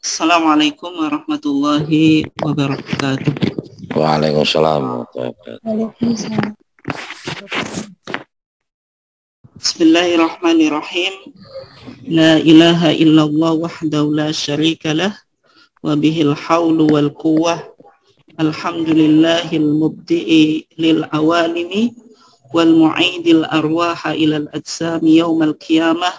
Assalamualaikum warahmatullahi wabarakatuh. Waalaikumsalam. Waalaikumsalam. Bismillahirrahmanirrahim. La ilaha illallah wahdahu la syarikalah wa bihil haulu wal quwwah. Alhamdulillahil mubdi'i lil awalimi wal mu'idil arwaha ilal ajsami yawmal qiyamah.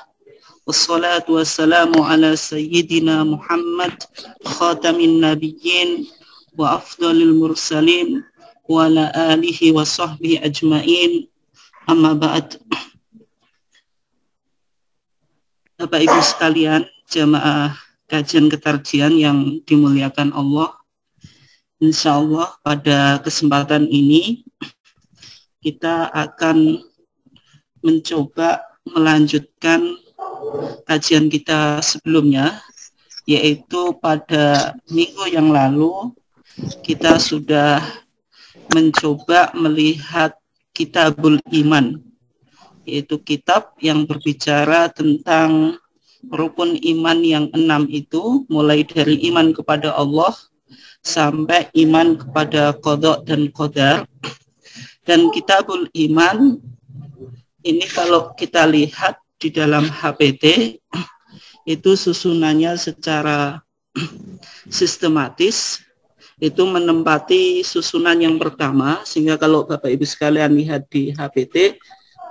Wassalatu wassalamu ala sayyidina Muhammad khatamin nabiyyin wa afdalil mursalin wa ala alihi wa sahbihi ajma'in. Amma ba'd. Bapak Ibu sekalian, jamaah kajian ketarjian yang dimuliakan Allah, insya Allah pada kesempatan ini kita akan mencoba melanjutkan kajian kita sebelumnya, yaitu pada minggu yang lalu kita sudah mencoba melihat Kitabul Iman, yaitu kitab yang berbicara tentang rukun iman yang 6 itu, mulai dari iman kepada Allah sampai iman kepada qada dan qadar. Dan Kitabul Iman ini kalau kita lihat di dalam HPT itu susunannya secara sistematis, itu menempati susunan yang pertama, sehingga kalau Bapak Ibu sekalian lihat di HPT,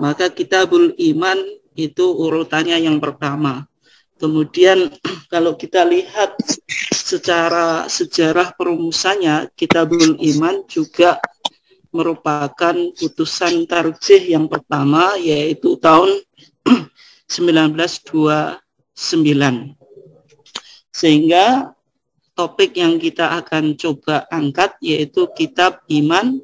maka Kitabul Iman itu urutannya yang pertama. Kemudian kalau kita lihat secara sejarah perumusannya, Kitabul Iman juga merupakan putusan tarjih yang pertama, yaitu tahun 1929. Sehingga topik yang kita akan coba angkat yaitu Kitab Iman,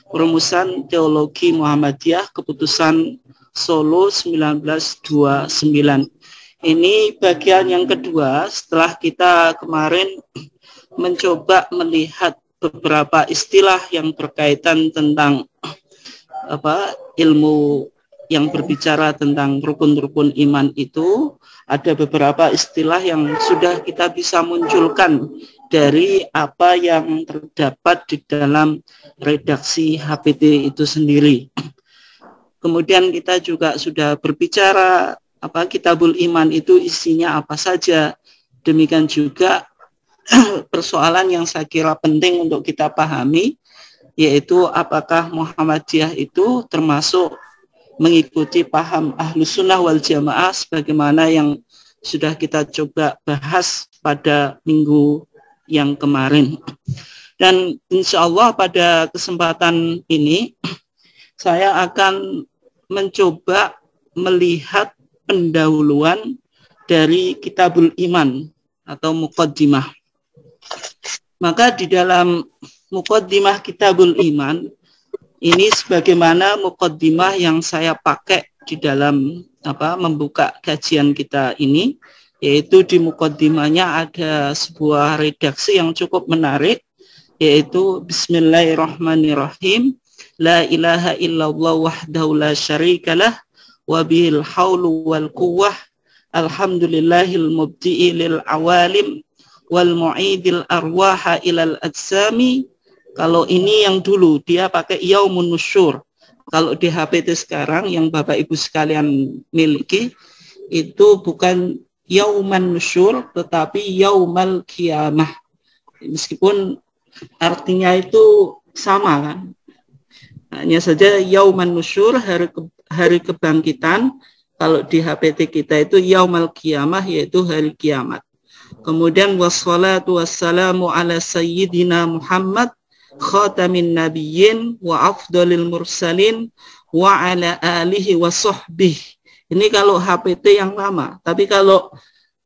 Perumusan Teologi Muhammadiyah, Keputusan Solo 1929. Ini bagian yang kedua setelah kita kemarin mencoba melihat beberapa istilah yang berkaitan tentang ilmu yang berbicara tentang rukun-rukun iman itu. Ada beberapa istilah yang sudah kita bisa munculkan dari apa yang terdapat di dalam redaksi HPT itu sendiri. Kemudian kita juga sudah berbicara Kitabul Iman itu isinya apa saja. Demikian juga persoalan yang saya kira penting untuk kita pahami, yaitu apakah Muhammadiyah itu termasuk mengikuti paham Ahlus Sunnah wal Jamaah sebagaimana yang sudah kita coba bahas pada minggu yang kemarin. Dan insya Allah pada kesempatan ini saya akan mencoba melihat pendahuluan dari Kitabul Iman atau Muqaddimah. Maka di dalam Muqaddimah Kitabul Iman ini sebagaimana muqaddimah yang saya pakai di dalam membuka kajian kita ini, yaitu di muqaddimahnya ada sebuah redaksi yang cukup menarik, yaitu Bismillahirrahmanirrahim, La ilaha illallah wahdahu la syarikalah wa bihil haulu wal quwwah, alhamdulillahil mubdi'i lil awalim wal mu'idil arwaha ilal ajsami. Kalau ini yang dulu dia pakai yaumun nusyur. Kalau di HPT sekarang yang Bapak Ibu sekalian miliki itu bukan yauman nusyur tetapi yaumal qiyamah. Meskipun artinya itu sama kan. Hanya saja yauman nusyur, hari kebangkitan. Kalau di HPT kita itu yaumal qiyamah, yaitu hari kiamat. Kemudian wassalatu wassalamu ala sayyidina Muhammad khatamin nabiyyin wa afdalil mursalin wa ala alihi wa sahbihi. Ini kalau HPT yang lama. Tapi kalau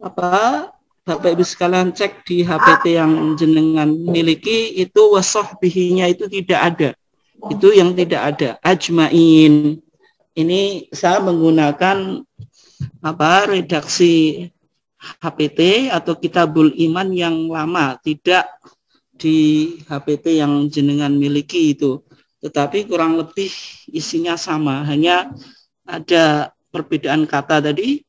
Bapak Ibu sekalian cek di HPT yang jenengan miliki itu wa sahbihinya itu tidak ada. Itu yang tidak ada. Ajmain. Ini saya menggunakan redaksi HPT atau Kitabul Iman yang lama, tidak di HPT yang jenengan miliki itu, tetapi kurang lebih isinya sama, hanya ada perbedaan kata tadi,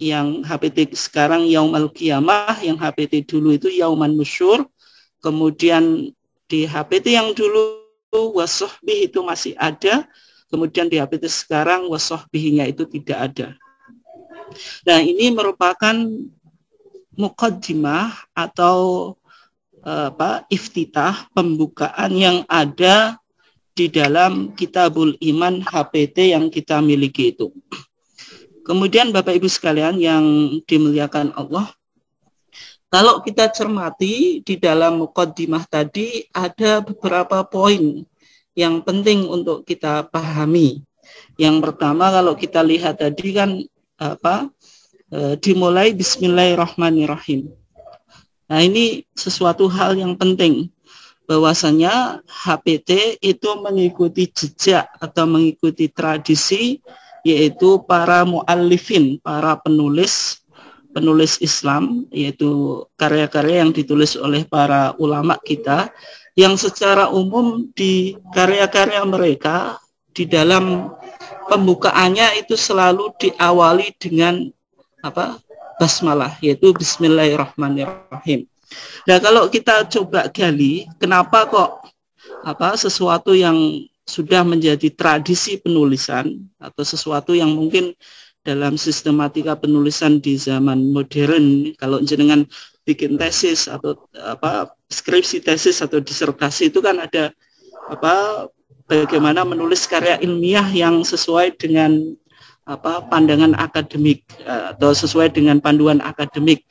yang HPT sekarang Yaumal Qiyamah, yang HPT dulu itu Yauman Nusyur. Kemudian di HPT yang dulu wasohbih itu masih ada, kemudian di HPT sekarang wasohbihnya itu tidak ada. Nah, ini merupakan muqaddimah atau iftitah, pembukaan yang ada di dalam Kitabul Iman HPT yang kita miliki itu. Kemudian Bapak Ibu sekalian yang dimuliakan Allah, kalau kita cermati di dalam muqaddimah tadi ada beberapa poin yang penting untuk kita pahami. Yang pertama, kalau kita lihat tadi kan dimulai Bismillahirrahmanirrahim. Nah, ini sesuatu hal yang penting, bahwasanya HPT itu mengikuti jejak atau mengikuti tradisi, yaitu para muallifin, para penulis Islam, yaitu karya-karya yang ditulis oleh para ulama kita, yang secara umum di karya-karya mereka di dalam pembukaannya itu selalu diawali dengan basmalah, yaitu Bismillahirrahmanirrahim. Nah, kalau kita coba gali, kenapa kok sesuatu yang sudah menjadi tradisi penulisan atau sesuatu yang mungkin dalam sistematika penulisan di zaman modern, kalau jenengan bikin tesis atau skripsi tesis atau disertasi itu kan ada bagaimana menulis karya ilmiah yang sesuai dengan pandangan akademik atau sesuai dengan panduan akademik.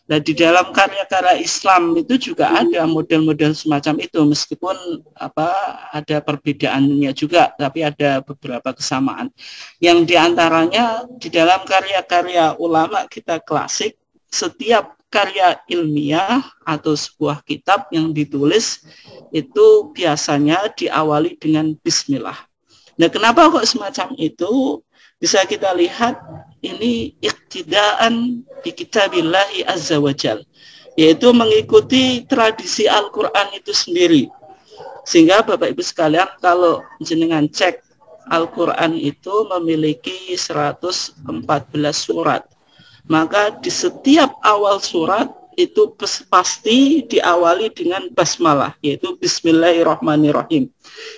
Nah, di dalam karya-karya Islam itu juga ada model-model semacam itu, meskipun ada perbedaannya juga, tapi ada beberapa kesamaan. Yang diantaranya di dalam karya-karya ulama kita klasik, setiap karya ilmiah atau sebuah kitab yang ditulis itu biasanya diawali dengan Bismillah. Nah, kenapa kok semacam itu? Bisa kita lihat ini iqtidaan bi kitabillahi azza wa jal, yaitu mengikuti tradisi Al-Quran itu sendiri. Sehingga Bapak Ibu sekalian, kalau jenengan cek Al-Quran itu memiliki 114 surat, maka di setiap awal surat itu pasti diawali dengan basmalah, yaitu Bismillahirrahmanirrahim.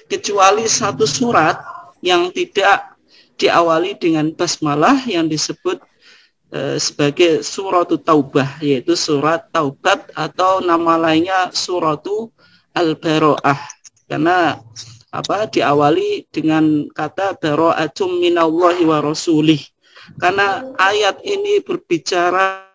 Kecuali satu surat yang tidak diawali dengan basmalah, yang disebut sebagai suratu taubah, yaitu surat taubat, atau nama lainnya suratu al-baro'ah, karena diawali dengan kata baro'atum minallahi wa rasulih. Karena ayat ini berbicara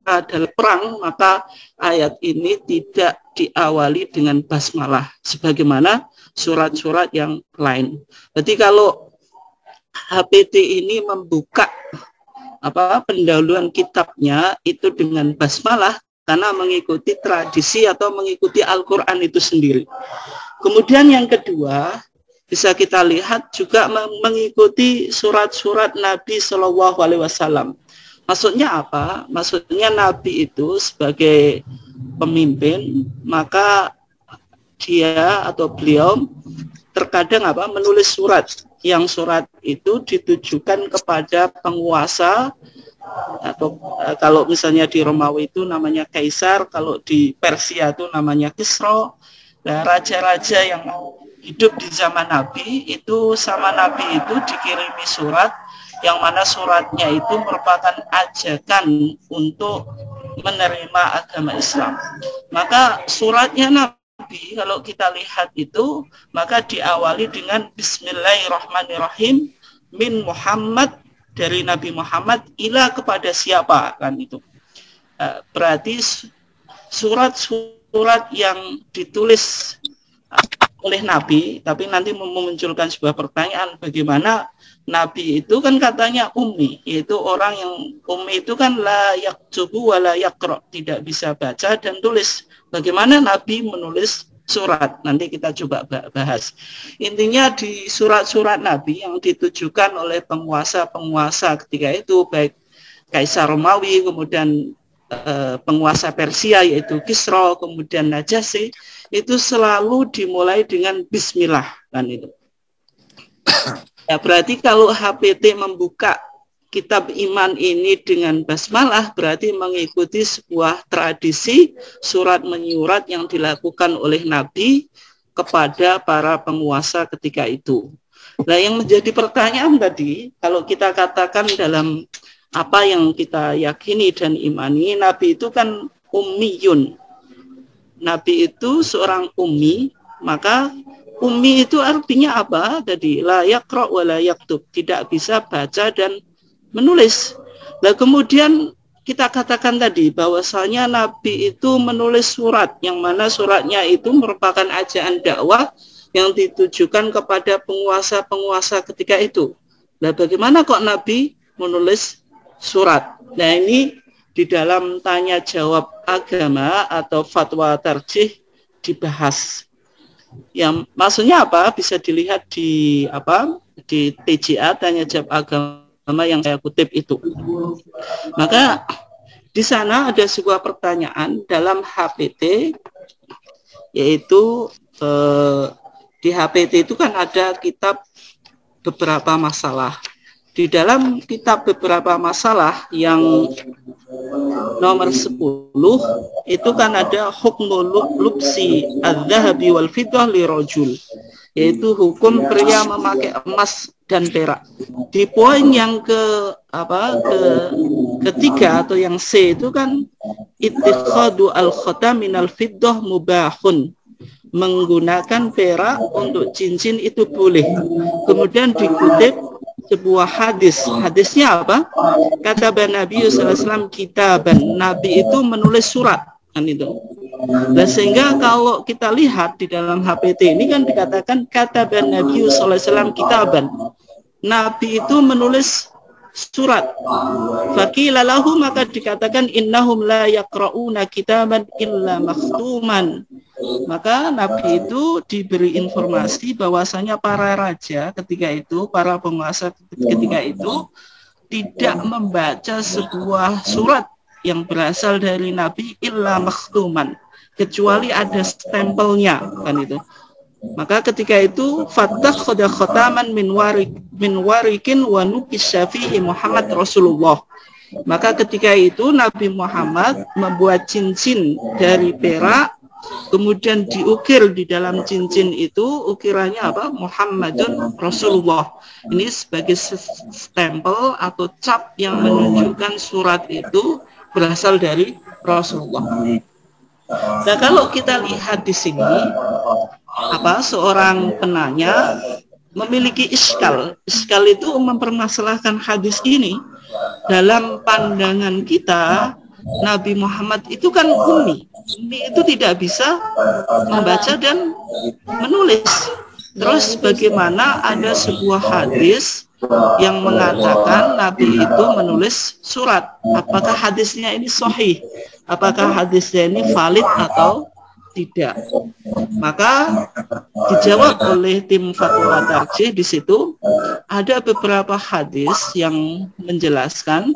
dalam perang, maka ayat ini tidak diawali dengan basmalah sebagaimana surat-surat yang lain. Jadi kalau HPT ini membuka pendahuluan kitabnya itu dengan basmalah karena mengikuti tradisi atau mengikuti Al-Quran itu sendiri. Kemudian yang kedua, bisa kita lihat juga mengikuti surat-surat Nabi Shallallahu Alaihi Wasallam. Maksudnya apa? Maksudnya Nabi itu sebagai pemimpin, maka dia atau beliau terkadang menulis surat, yang surat itu ditujukan kepada penguasa, atau kalau misalnya di Romawi itu namanya Kaisar, kalau di Persia itu namanya Kisra. Nah, raja-raja yang hidup di zaman Nabi itu sama Nabi itu dikirimi surat, yang mana suratnya itu merupakan ajakan untuk menerima agama Islam. Maka suratnya Nabi, kalau kita lihat itu, maka diawali dengan Bismillahirrahmanirrahim, min Muhammad, dari Nabi Muhammad, ila kepada siapa, kan itu. Berarti surat-surat yang ditulis oleh Nabi, tapi nanti memunculkan sebuah pertanyaan, bagaimana Nabi itu kan katanya ummi, yaitu orang yang ummi itu kan la yaktubu wa la yaqra, tidak bisa baca dan tulis. Bagaimana Nabi menulis surat? Nanti kita coba bahas. Intinya di surat-surat Nabi yang ditujukan oleh penguasa-penguasa ketika itu, baik Kaisar Romawi, kemudian penguasa Persia yaitu Kisra, kemudian Najasyi, itu selalu dimulai dengan Bismillah, kan itu. Ya, berarti kalau HPT membuka kitab iman ini dengan basmalah berarti mengikuti sebuah tradisi surat menyurat yang dilakukan oleh Nabi kepada para penguasa ketika itu. Nah, yang menjadi pertanyaan tadi, kalau kita katakan dalam apa yang kita yakini dan imani, Nabi itu kan ummiyun. Nabi itu seorang ummi, maka ummi itu artinya apa? Tadi la yaqra wa la yaktub, tidak bisa baca dan menulis. Nah, kemudian kita katakan tadi bahwasanya Nabi itu menulis surat, yang mana suratnya itu merupakan ajakan dakwah yang ditujukan kepada penguasa-penguasa ketika itu. Nah, bagaimana kok Nabi menulis surat? Nah, ini di dalam tanya jawab agama atau fatwa tarjih dibahas. Yang maksudnya apa? Bisa dilihat di di TJA tanya jawab agama yang saya kutip itu. Maka di sana ada sebuah pertanyaan dalam HPT, yaitu di HPT itu kan ada kitab beberapa masalah. Di dalam kitab beberapa masalah yang nomor 10 itu kan ada hukmul lubsi adz-dzahabi wal fiddah li rajul, yaitu hukum pria memakai emas dan perak. Di poin yang ketiga atau yang C itu kan ittikhadu al-khatam minal fiddah mubahun, menggunakan perak untuk cincin itu boleh. Kemudian dikutip sebuah hadis. Hadisnya apa? Kata Nabi SAW kitaban. Nabi itu menulis surat, kan itu. Dan sehingga kalau kita lihat di dalam HPT ini kan dikatakan kata Nabi SAW kitaban. Nabi itu menulis surat. Faqila lahu, maka dikatakan innahum la yaqra'una kitaban illa maktuman. Maka Nabi itu diberi informasi bahwasanya para raja ketika itu, para penguasa ketika itu tidak membaca sebuah surat yang berasal dari Nabi illa maktuman, kecuali ada stempelnya, kan itu. Maka ketika itu fattakhadha khataman min warikin wa nukisha fihi Muhammad Rasulullah. Maka ketika itu Nabi Muhammad membuat cincin dari perak, kemudian diukir di dalam cincin itu ukirannya apa? Muhammadun Rasulullah. Ini sebagai stempel atau cap yang menunjukkan surat itu berasal dari Rasulullah. Nah, kalau kita lihat di sini, seorang penanya memiliki iskal. Iskal itu mempermasalahkan hadis ini. Dalam pandangan kita, Nabi Muhammad itu kan ummi. Ummi itu tidak bisa membaca dan menulis. Terus bagaimana ada sebuah hadis yang mengatakan Nabi itu menulis surat? Apakah hadisnya ini sahih? Apakah hadisnya ini valid atau tidak? Maka dijawab oleh tim fatwa tarjih di situ ada beberapa hadis yang menjelaskan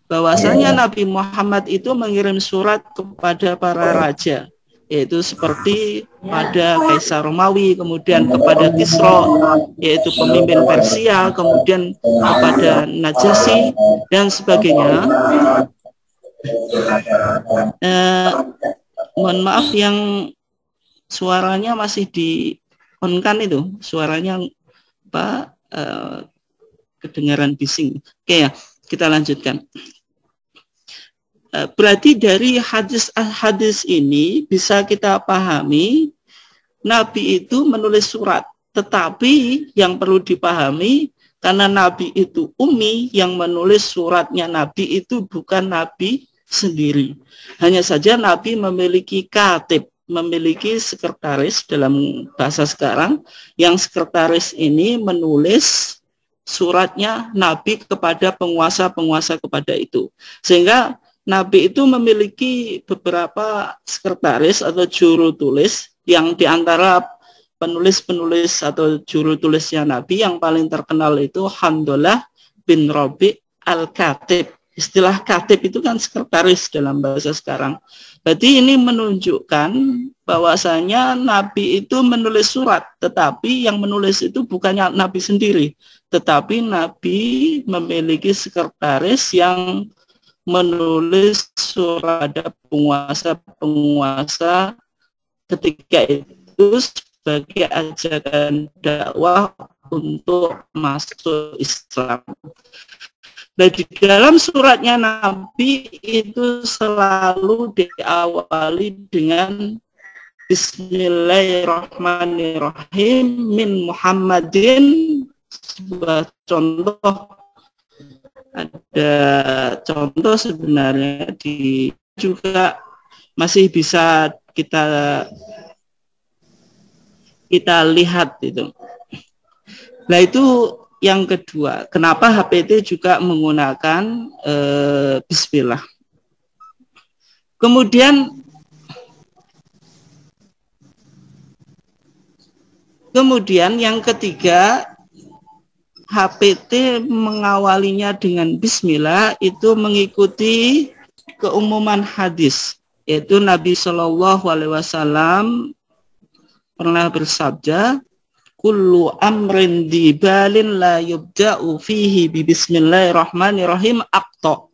bahwasanya Nabi Muhammad itu mengirim surat kepada para raja, yaitu seperti pada Kaisar Romawi, kemudian kepada Kisra, yaitu pemimpin Persia, kemudian kepada Najasyi dan sebagainya. Mohon maaf yang suaranya masih di-on-kan itu, suaranya kedengaran bising. Oke ya, kita lanjutkan. Berarti dari hadis ini bisa kita pahami Nabi itu menulis surat, tetapi yang perlu dipahami karena Nabi itu ummi, yang menulis suratnya Nabi itu bukan Nabi sendiri. Hanya saja Nabi memiliki katib, memiliki sekretaris dalam bahasa sekarang, yang sekretaris ini menulis suratnya Nabi kepada penguasa-penguasa kepada itu. Sehingga Nabi itu memiliki beberapa sekretaris atau juru tulis, yang diantara penulis-penulis atau juru tulisnya Nabi yang paling terkenal itu Hamdalah bin Rabi' al-Katib. Istilah katib itu kan sekretaris dalam bahasa sekarang. Berarti ini menunjukkan bahwasanya Nabi itu menulis surat, tetapi yang menulis itu bukannya Nabi sendiri, tetapi Nabi memiliki sekretaris yang menulis surat ada penguasa-penguasa ketika itu sebagai ajakan dakwah untuk masuk Islam. Nah, di dalam suratnya Nabi itu selalu diawali dengan Bismillahirrahmanirrahim min Muhammadin. Sebuah contoh, ada contoh sebenarnya di juga masih bisa kita lihat itu. Nah, itu yang kedua, kenapa HPT juga menggunakan Bismillah. Kemudian yang ketiga, HPT mengawalinya dengan Bismillah itu mengikuti keumuman hadis, yaitu Nabi Shallallahu Alaihi Wasallam pernah bersabda, kullu amrin dibalin la yubda'u fihi bi bismillahirrahmanirrahim aqta.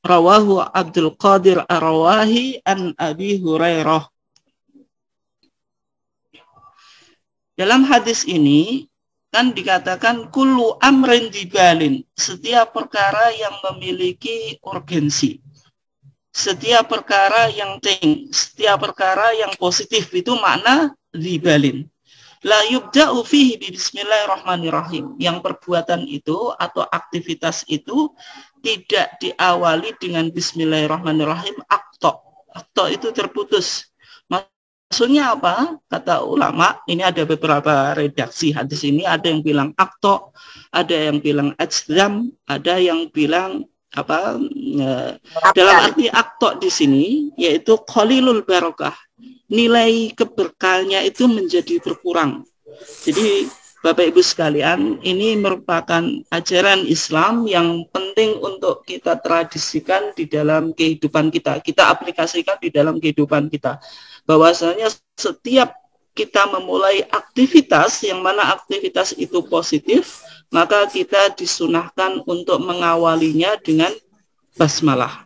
Rawahu Abdul Qadir Ar-Rawahi an Abi Hurairah. Dalam hadis ini kan dikatakan kullu amrin dibalin, setiap perkara yang memiliki urgensi, setiap perkara yang penting, setiap perkara yang positif, itu makna dibalin. La yubda'u fihi bismillahirrahmanirrahim. Yang perbuatan itu atau aktivitas itu tidak diawali dengan bismillahirrahmanirrahim, akto. Akto itu terputus. Maksudnya apa? Kata ulama, ini ada beberapa redaksi hadis ini, ada yang bilang akto, ada yang bilang ajzam, ada yang bilang apa? Dalam arti akto di sini yaitu qalilul barakah. Nilai keberkahannya itu menjadi berkurang. Jadi Bapak Ibu sekalian, ini merupakan ajaran Islam yang penting untuk kita tradisikan di dalam kehidupan kita. Kita aplikasikan di dalam kehidupan kita. Bahwasanya setiap kita memulai aktivitas, yang mana aktivitas itu positif, maka kita disunahkan untuk mengawalinya dengan basmalah.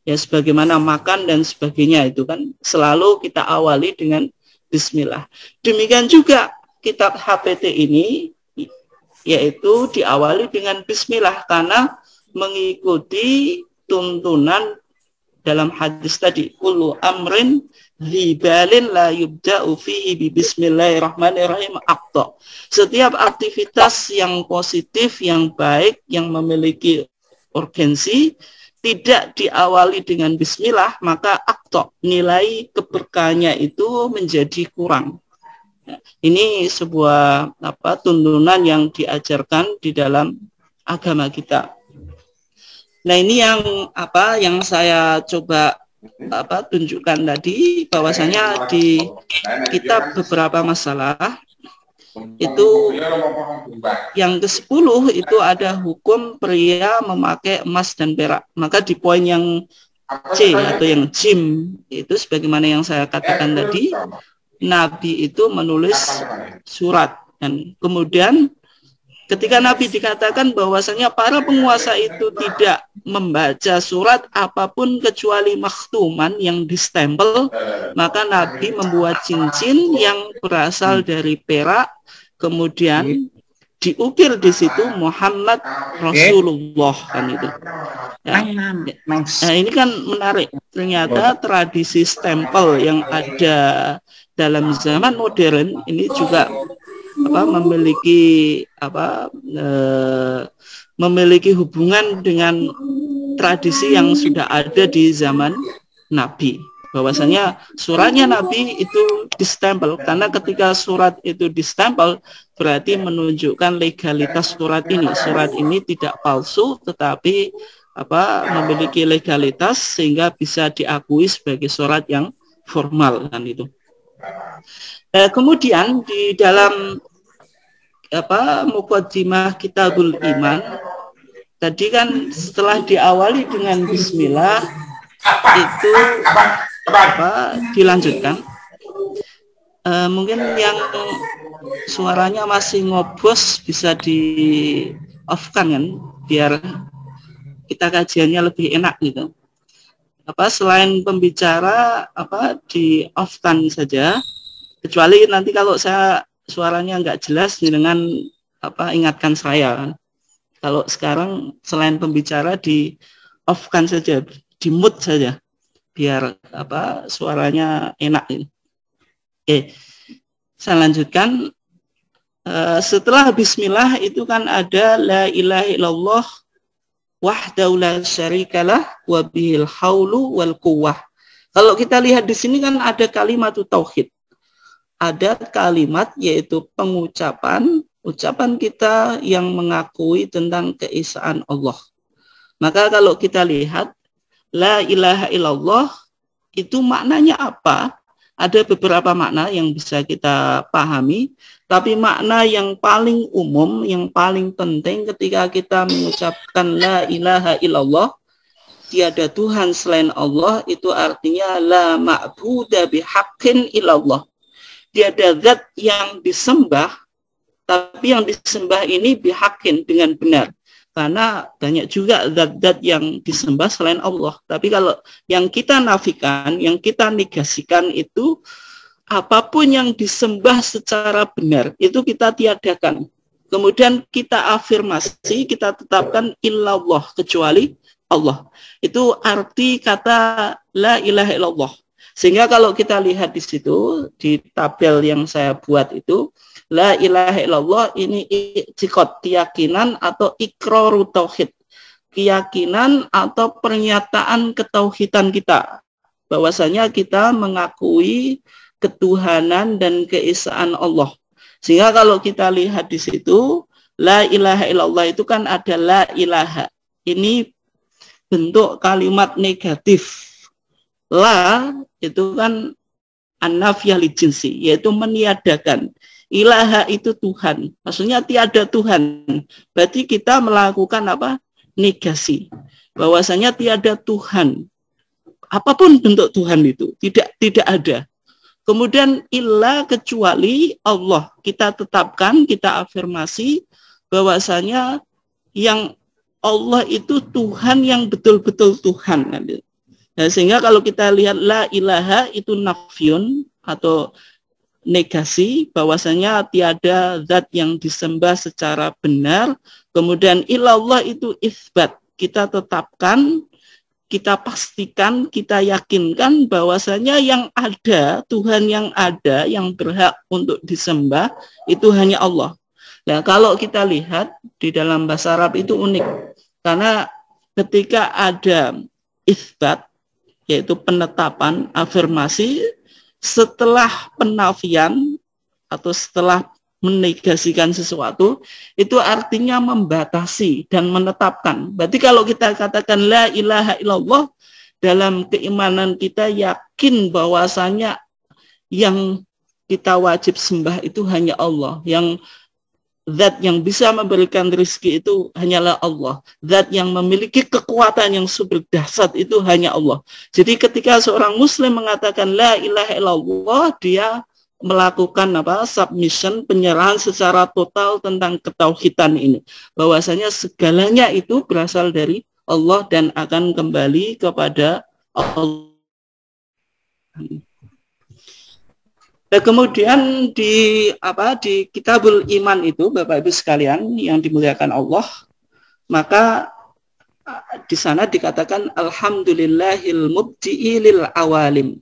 Ya, sebagaimana makan dan sebagainya itu kan selalu kita awali dengan Bismillah. Demikian juga kitab HPT ini yaitu diawali dengan Bismillah karena mengikuti tuntunan dalam hadis tadi, kullu amrin libalin la yubda'u fihi bi bismillahirrahmanirrahim aqta. Setiap aktivitas yang positif, yang baik, yang memiliki urgensi tidak diawali dengan bismillah, maka akto, nilai keberkahannya itu menjadi kurang. Ini sebuah tuntunan yang diajarkan di dalam agama kita. Nah, ini yang saya coba tunjukkan tadi, bahwasanya di kitab beberapa masalah itu yang ke-10 itu ada hukum pria memakai emas dan perak. Maka di poin yang C atau yang jim itu sebagaimana yang saya katakan tadi, Nabi itu menulis surat, dan kemudian ketika Nabi dikatakan bahwasanya para penguasa itu tidak membaca surat apapun kecuali makhtuman yang distempel, maka Nabi membuat cincin yang berasal dari perak, kemudian diukir di situ Muhammad Rasulullah, kan itu. Ya. Nah, ini kan menarik. Ternyata tradisi stempel yang ada dalam zaman modern ini juga memiliki hubungan dengan tradisi yang sudah ada di zaman Nabi. Bahwasanya suratnya Nabi itu distempel, karena ketika surat itu distempel berarti menunjukkan legalitas surat ini. Surat ini tidak palsu, tetapi memiliki legalitas sehingga bisa diakui sebagai surat yang formal, kan itu. Kemudian di dalam Muqaddimah Kitabul Iman Tadi kan setelah diawali dengan bismillah itu dilanjutkan. Mungkin yang suaranya masih ngobos bisa di off-kan kan, biar kita kajiannya lebih enak gitu. Selain pembicara di off-kan saja, kecuali nanti kalau saya suaranya nggak jelas dengan ingatkan saya. Kalau sekarang selain pembicara di off-kan saja, di mute saja, biar suaranya enak ini. Oke, saya lanjutkan. Setelah bismillah itu kan ada la ilaha illallah wahdahu la syarikalah wa bihil haulu wal quwwah. Kalau kita lihat di sini kan ada kalimat tauhid. Ada kalimat yaitu ucapan kita yang mengakui tentang keesaan Allah. Maka kalau kita lihat la ilaha illallah itu maknanya apa? Ada beberapa makna yang bisa kita pahami, tapi makna yang paling umum, yang paling penting ketika kita mengucapkan la ilaha illallah, tiada Tuhan selain Allah, itu artinya la ma'buda bihaqqin illallah. Tiada zat yang disembah, tapi yang disembah ini bihaqqin, dengan benar. Karena banyak juga zat-zat yang disembah selain Allah. Tapi kalau yang kita nafikan, yang kita negasikan itu apapun yang disembah secara benar, itu kita tiadakan. Kemudian kita afirmasi, kita tetapkan illallah, kecuali Allah. Itu arti kata la ilaha illallah. Sehingga kalau kita lihat di situ, di tabel yang saya buat itu, la ilaha illallah ini i'tiqad, keyakinan atau iqraru tauhid, keyakinan atau pernyataan ketauhidan kita, bahwasanya kita mengakui ketuhanan dan keesaan Allah. Sehingga kalau kita lihat di situ, la ilaha illallah itu kan ada la ilaha. Ini bentuk kalimat negatif. La itu kan an-nafiyah li jinsi, yaitu meniadakan. Ilaha itu Tuhan, maksudnya tiada Tuhan. Berarti kita melakukan negasi, bahwasanya tiada Tuhan. Apapun bentuk Tuhan itu tidak ada. Kemudian illa, kecuali Allah, kita tetapkan, kita afirmasi bahwasanya yang Allah itu Tuhan yang betul-betul Tuhan. Nah, sehingga kalau kita lihat la ilaha itu nafyun atau negasi, bahwasanya tiada zat yang disembah secara benar. Kemudian ilallah itu isbat, kita tetapkan, kita pastikan, kita yakinkan bahwasanya yang ada, Tuhan yang ada, yang berhak untuk disembah itu hanya Allah. Nah, kalau kita lihat di dalam bahasa Arab itu unik, karena ketika ada isbat, yaitu penetapan, afirmasi, setelah penafian atau setelah menegasikan sesuatu, itu artinya membatasi dan menetapkan. Berarti kalau kita katakan la ilaha illallah, dalam keimanan kita yakin bahwasanya yang kita wajib sembah itu hanya Allah, yang zat yang bisa memberikan rezeki itu hanyalah Allah. Zat yang memiliki kekuatan yang super dahsyat itu hanya Allah. Jadi ketika seorang muslim mengatakan la ilaha illallah, dia melakukan submission, penyerahan secara total tentang ketauhidan ini. Bahwasanya segalanya itu berasal dari Allah dan akan kembali kepada Allah. Dan kemudian di Kitabul Iman itu, Bapak Ibu sekalian yang dimuliakan Allah, maka di sana dikatakan alhamdulillahil mubdi'i lil awalim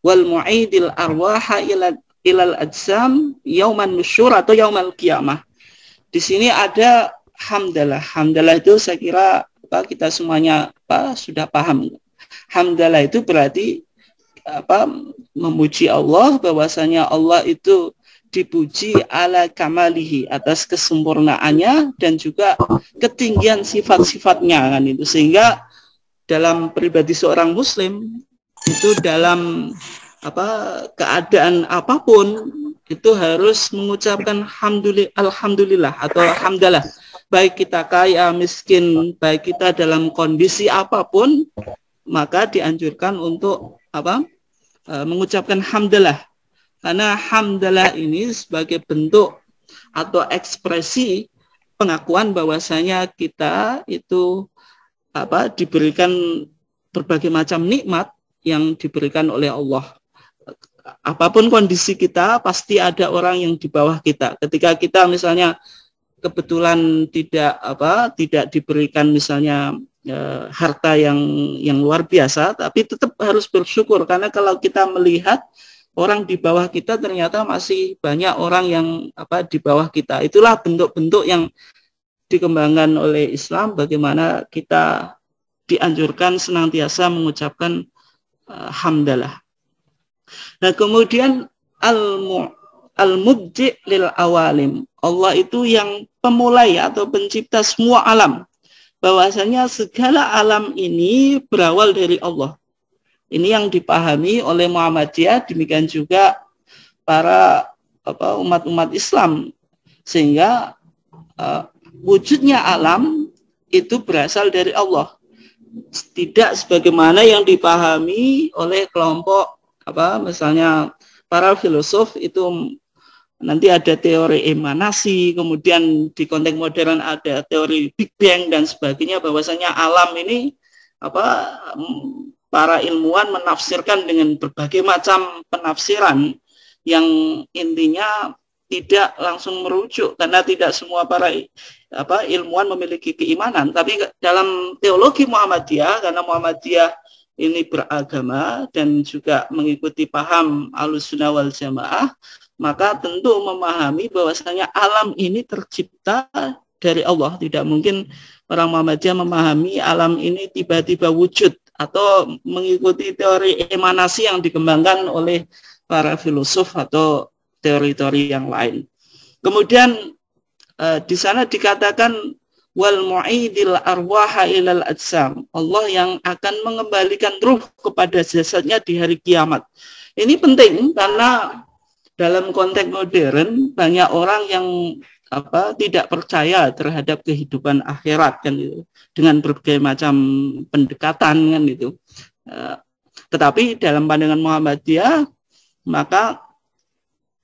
wal mu'idil arwaha ilal ajsam yauman nusyur atau yaumal qiyamah. Di sini ada hamdalah. Hamdalah itu saya kira kita semuanya sudah paham. Hamdalah itu berarti memuji Allah, bahwasanya Allah itu dipuji ala kamalihi, atas kesempurnaannya dan juga ketinggian sifat-sifatnya kan itu. Sehingga dalam pribadi seorang muslim itu dalam keadaan apapun itu harus mengucapkan alhamdulillah atau hamdalah. baik kita kaya, miskin, baik kita dalam kondisi apapun, maka dianjurkan untuk mengucapkan hamdalah. Karena hamdalah ini sebagai bentuk atau ekspresi pengakuan bahwasanya kita itu diberikan berbagai macam nikmat yang diberikan oleh Allah. Apapun kondisi kita, pasti ada orang yang di bawah kita. Ketika kita misalnya kebetulan tidak diberikan misalnya harta yang luar biasa, tapi tetap harus bersyukur, karena kalau kita melihat orang di bawah kita, ternyata masih banyak orang yang di bawah kita. Itulah bentuk-bentuk yang dikembangkan oleh Islam, bagaimana kita dianjurkan senantiasa mengucapkan hamdalah. Nah, kemudian al-mubdi' lil awalim. Allah itu yang pemulai atau pencipta semua alam. Bahwasanya segala alam ini berawal dari Allah. Ini yang dipahami oleh Muhammadiyah, demikian juga para umat-umat Islam. Sehingga wujudnya alam itu berasal dari Allah. Tidak sebagaimana yang dipahami oleh kelompok misalnya para filosof itu nanti ada teori emanasi, kemudian di konteks modern ada teori Big Bang dan sebagainya, bahwasanya alam ini para ilmuwan menafsirkan dengan berbagai macam penafsiran yang intinya tidak langsung merujuk, karena tidak semua para ilmuwan memiliki keimanan. Tapi dalam teologi Muhammadiyah, karena Muhammadiyah ini beragama dan juga mengikuti paham Ahlussunnah wal Jamaah, maka tentu memahami bahwasanya alam ini tercipta dari Allah. Tidak mungkin orang Muhammadiyah memahami alam ini tiba-tiba wujud atau mengikuti teori emanasi yang dikembangkan oleh para filosof atau teori-teori yang lain. Kemudian di sana dikatakan wal mu'idil arwaha ilal ajsam. Allah yang akan mengembalikan ruh kepada jasadnya di hari kiamat. Ini penting karena dalam konteks modern banyak orang yang tidak percaya terhadap kehidupan akhirat kan itu, dengan berbagai macam pendekatan kan itu. Tetapi dalam pandangan Muhammadiyah, maka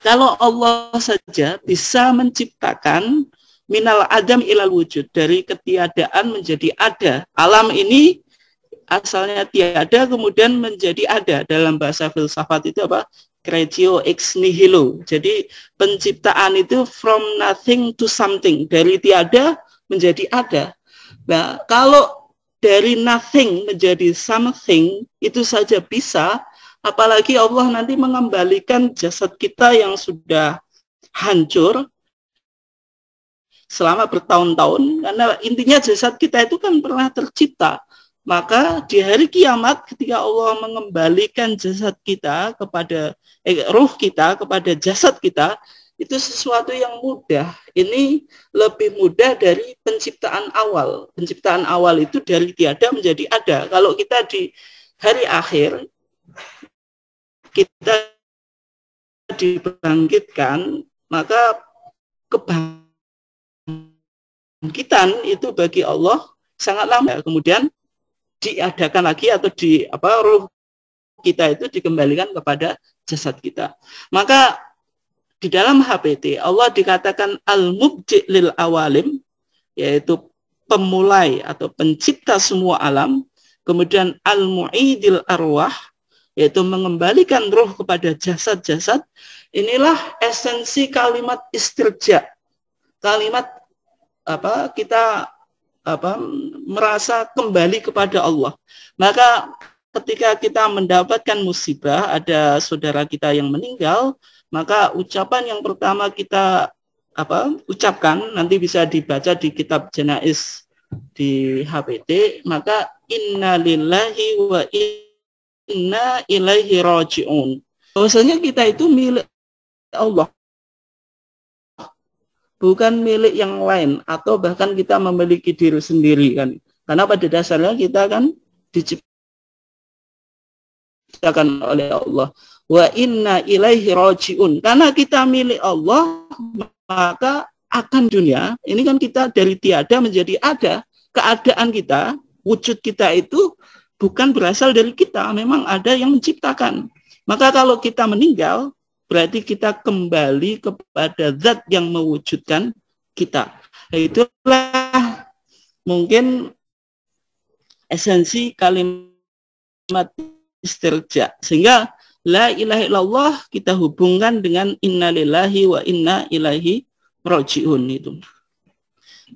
kalau Allah saja bisa menciptakan minal adam ilal wujud, dari ketiadaan menjadi ada. Alam ini asalnya tiada kemudian menjadi ada. Dalam bahasa filsafat itu creatio ex nihilo. Jadi penciptaan itu from nothing to something, dari tiada menjadi ada. Nah, kalau dari nothing menjadi something itu saja bisa, apalagi Allah nanti mengembalikan jasad kita yang sudah hancur selama bertahun-tahun, karena intinya jasad kita itu kan pernah tercipta. Maka di hari kiamat ketika Allah mengembalikan jasad kita kepada ruh kita kepada jasad kita, itu sesuatu yang mudah. Ini lebih mudah dari penciptaan awal. Penciptaan awal itu dari tiada menjadi ada. Kalau kita di hari akhir kita dibangkitkan, maka kebangkitan itu bagi Allah sangat lama. Kemudian diadakan lagi atau ruh kita itu dikembalikan kepada jasad kita. Maka di dalam HPT Allah dikatakan al-mubdi' lil awalim, yaitu pemulai atau pencipta semua alam. Kemudian al-mu'idil arwah, yaitu mengembalikan roh kepada jasad-jasad. Inilah esensi kalimat istirja. Kalimat kita merasa kembali kepada Allah. Maka ketika kita mendapatkan musibah, ada saudara kita yang meninggal, maka ucapan yang pertama kita ucapkan, nanti bisa dibaca di kitab Janaiz di HPT, maka inna lillahi wa inna ilaihi raji'un. Bahwasanya kita itu milik Allah, bukan milik yang lain, atau bahkan kita memiliki diri sendiri kan. Karena pada dasarnya kita kan diciptakan oleh Allah. Wa inna ilaihi raji'un. Karena kita milik Allah, maka akan dunia, ini kan kita dari tiada menjadi ada. Keadaan kita, wujud kita itu bukan berasal dari kita, memang ada yang menciptakan. Maka kalau kita meninggal, berarti kita kembali kepada zat yang mewujudkan kita. Itulah mungkin esensi kalimat istirja. Sehingga la ilaha illallah kita hubungkan dengan innalillahi wa inna ilaihi rajiun itu.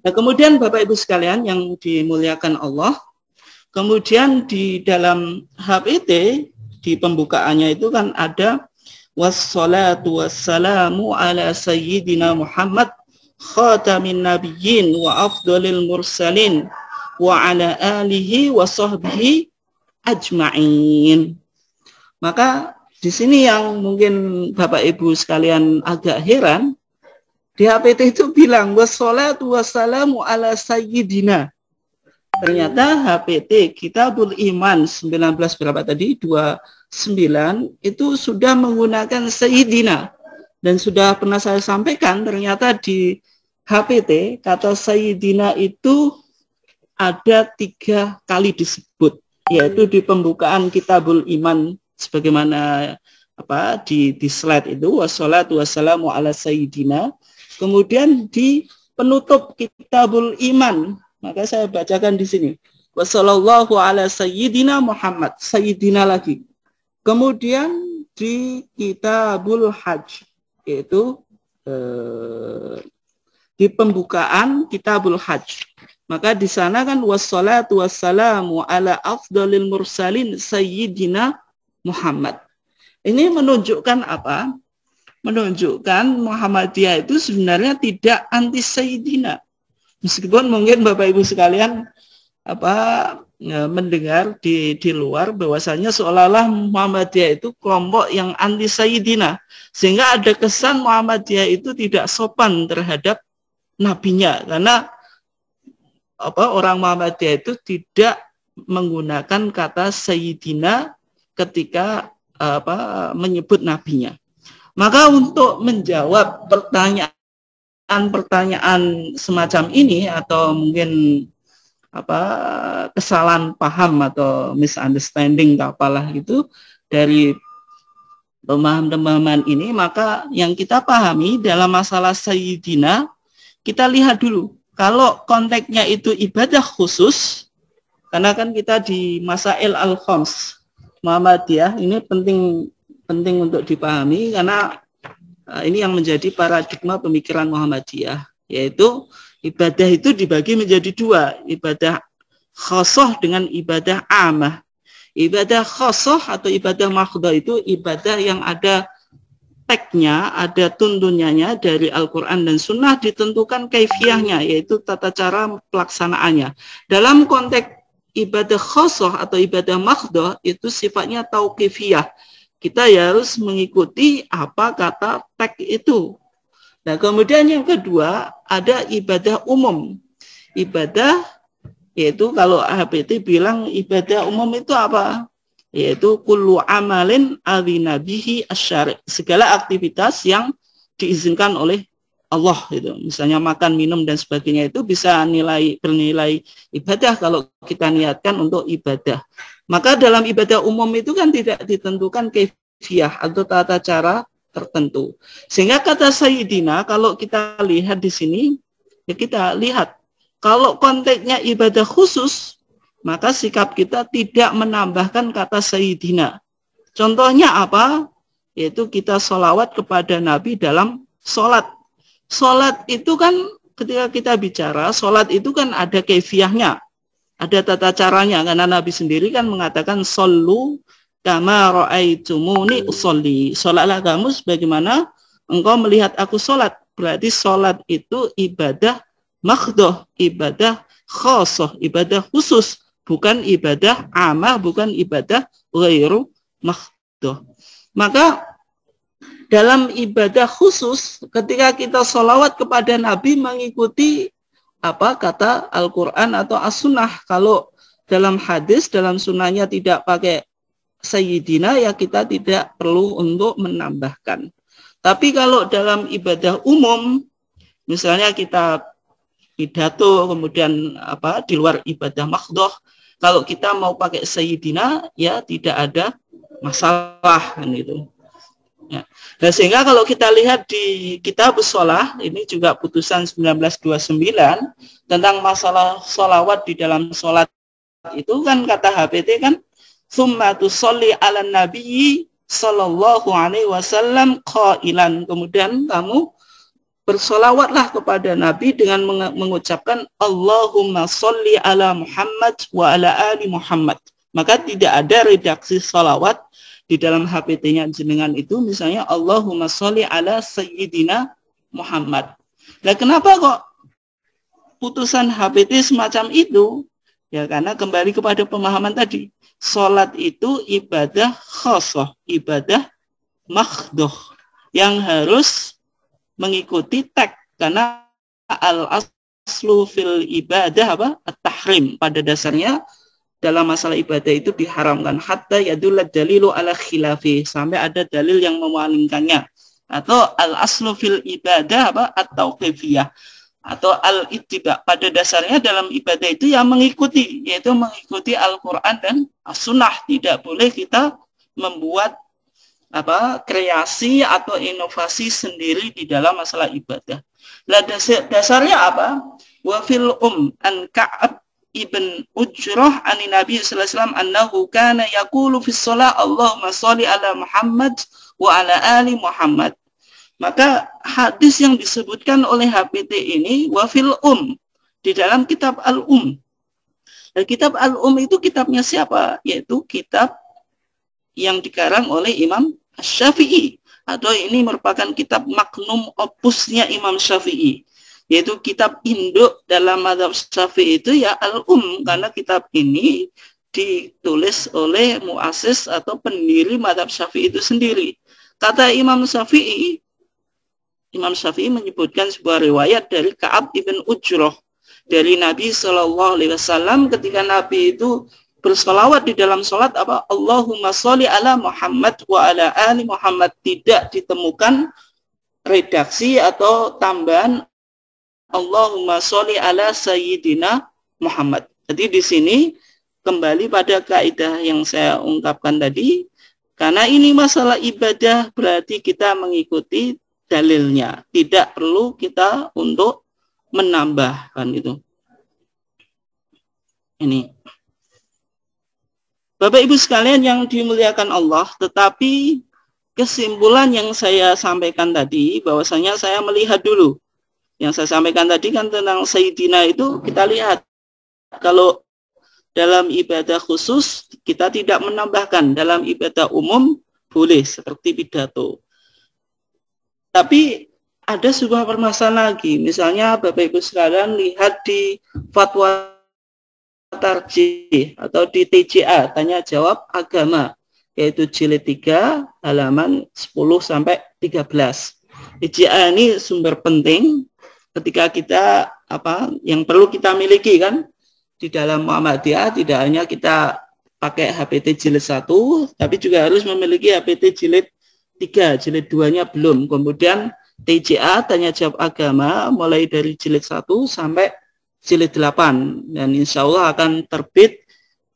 Nah, kemudian Bapak Ibu sekalian yang dimuliakan Allah, kemudian di dalam HPT di pembukaannya itu kan ada wassalatu wassalamu ala sayyidina Muhammad khatamin nabiyyin wa afdalil mursalin wa ala alihi wa sahbihi ajma'in. Maka di sini yang mungkin Bapak Ibu sekalian agak heran, di HPT itu bilang wassalatu wassalamu ala sayyidina. Ternyata HPT Kitabul Iman 19 berapa tadi? 29 itu sudah menggunakan sayyidina. Dan sudah pernah saya sampaikan, ternyata di HPT kata sayyidina itu ada 3 kali disebut, yaitu di pembukaan Kitabul Iman sebagaimana di slide itu wassalatu wassalamu ala sayyidina. Kemudian di penutup Kitabul Iman, maka saya bacakan di sini wassallallahu ala sayyidina Muhammad, sayyidina lagi. Kemudian di Kitabul Hajj, yaitu di pembukaan Kitabul Hajj, maka di sana kan wassalatu wassalamu ala afdalil mursalin sayyidina Muhammad. Ini menunjukkan apa? Menunjukkan Muhammadiyah itu sebenarnya tidak anti sayyidina. Meskipun mungkin Bapak Ibu sekalian mendengar di luar bahwasanya seolah-olah Muhammadiyah itu kelompok yang anti sayyidina, sehingga ada kesan Muhammadiyah itu tidak sopan terhadap nabinya, karena orang Muhammadiyah itu tidak menggunakan kata sayyidina ketika menyebut nabinya. Maka untuk menjawab pertanyaan semacam ini, atau mungkin kesalahan paham atau misunderstanding apalah itu dari pemahaman ini, maka yang kita pahami dalam masalah sayyidina, kita lihat dulu kalau konteksnya itu ibadah khusus, karena kan kita di Masail al-Khams Muhammadiyah ini penting untuk dipahami, karena ini yang menjadi paradigma pemikiran Muhammadiyah, yaitu ibadah itu dibagi menjadi 2, ibadah khosoh dengan ibadah amah. Ibadah khosoh atau ibadah makhdoh itu ibadah yang ada teksnya, ada tuntunannya dari Al-Quran dan Sunnah, ditentukan kaifiyahnya, yaitu tata cara pelaksanaannya. Dalam konteks ibadah khosoh atau ibadah makhdoh itu sifatnya tauqifiyah. Kita harus mengikuti apa kata teks itu. Nah, kemudian yang kedua ada ibadah umum. Ibadah, yaitu kalau HPT bilang ibadah umum itu apa? Yaitu kullu amalin adzina bihi asy-syari', segala aktivitas yang diizinkan oleh Allah itu. Misalnya makan, minum dan sebagainya itu bisa bernilai ibadah kalau kita niatkan untuk ibadah. Maka dalam ibadah umum itu kan tidak ditentukan kaifiyah atau tata cara tertentu. Sehingga kata sayyidina kalau kita lihat di sini, ya kita lihat kalau konteksnya ibadah khusus, maka sikap kita tidak menambahkan kata sayyidina. Contohnya apa? Yaitu kita sholawat kepada Nabi dalam sholat. Sholat itu kan ketika kita bicara, sholat itu kan ada kaifiyahnya, ada tata caranya, karena Nabi sendiri kan mengatakan shollu kama ra'aitumuni usolli. Sholatlah kamu sebagaimana engkau melihat aku sholat. Berarti sholat itu ibadah makhdoh, ibadah khosoh, ibadah khusus, bukan ibadah amah, bukan ibadah ghairu makhdoh. Maka dalam ibadah khusus, ketika kita sholawat kepada Nabi mengikuti apa kata Al-Quran atau As-Sunnah. Kalau dalam hadis, dalam sunnahnya tidak pakai sayyidina, ya kita tidak perlu untuk menambahkan. Tapi kalau dalam ibadah umum, Misalnya kita pidato, kemudian di luar ibadah makhdoh, kalau kita mau pakai Sayyidina, ya tidak ada masalah kan itu. Ya. Nah, sehingga kalau kita lihat di kitab Shalah, ini juga putusan 1929 tentang masalah sholawat di dalam sholat itu kan kata HPT kan, summa tusolli ala nabiyyi sallallahu alaihi wasallam qailan, kemudian kamu bersolawatlah kepada Nabi dengan mengucapkan Allahumma sholli ala Muhammad wa ala ali Muhammad. Maka tidak ada redaksi solawat di dalam HPT-nya jenengan itu misalnya Allahumma sholli ala Sayyidina Muhammad. Nah, kenapa kok putusan HPT semacam itu? Ya karena kembali kepada pemahaman tadi. Sholat itu ibadah khosoh, ibadah makhdoh yang harus mengikuti teks, karena al-aslu fil ibadah at-tahrim, pada dasarnya dalam masalah ibadah itu diharamkan, hatta yadulla dalilu ala khilafi, sampai ada dalil yang memalingkannya. Atau al-aslu fil ibadah at-tauqifiyah, atau al-ittiba, pada dasarnya dalam ibadah itu yang mengikuti, yaitu mengikuti Al-Quran dan As-Sunnah. Tidak boleh kita membuat kreasi atau inovasi sendiri di dalam masalah ibadah. Nah, dasarnya apa? Wa fil an Ka'ab ibn Ujrah ani Nabi sallallahu alaihi wasallam annahu kana yaqulu fi shalah Allahumma sholli ala Muhammad wa ala ali Muhammad. Maka hadis yang disebutkan oleh HPT ini wa fil di dalam kitab al-Um. Dan kitab al-Um itu kitabnya siapa? Yaitu kitab yang dikarang oleh Imam Syafi'i, atau ini merupakan kitab magnum opusnya Imam Syafi'i, yaitu kitab induk dalam mazhab Syafi'i itu ya al-Um, karena kitab ini ditulis oleh muassis atau pendiri mazhab Syafi'i itu sendiri. Kata Imam Syafi'i menyebutkan sebuah riwayat dari Ka'ab ibn Ujrah dari Nabi Shallallahu Alaihi Wasallam ketika Nabi itu bersolawat di dalam sholat Allahumma sholli ala Muhammad wa ala ali Muhammad. Tidak ditemukan redaksi atau tambahan Allahumma sholli ala Sayyidina Muhammad. Jadi di sini kembali pada kaidah yang saya ungkapkan tadi, karena ini masalah ibadah berarti kita mengikuti dalilnya, tidak perlu kita untuk menambahkan itu. Ini Bapak Ibu sekalian yang dimuliakan Allah, tetapi kesimpulan yang saya sampaikan tadi, bahwasanya saya melihat dulu. Yang saya sampaikan tadi kan tentang Sayyidina itu, kita lihat. Kalau dalam ibadah khusus, kita tidak menambahkan. Dalam ibadah umum, boleh, seperti pidato. Tapi ada sebuah permasalahan lagi. Misalnya Bapak Ibu sekalian lihat di fatwa Tarjih atau di TJA, tanya jawab agama, yaitu jilid 3 halaman 10 sampai 13. TJA ini sumber penting ketika kita yang perlu kita miliki kan di dalam Muhammadiyah. Tidak hanya kita pakai HPT jilid 1, tapi juga harus memiliki HPT jilid 3, jilid 2-nya belum. Kemudian TJA tanya jawab agama mulai dari jilid 1 sampai jilid 8, dan insya Allah akan terbit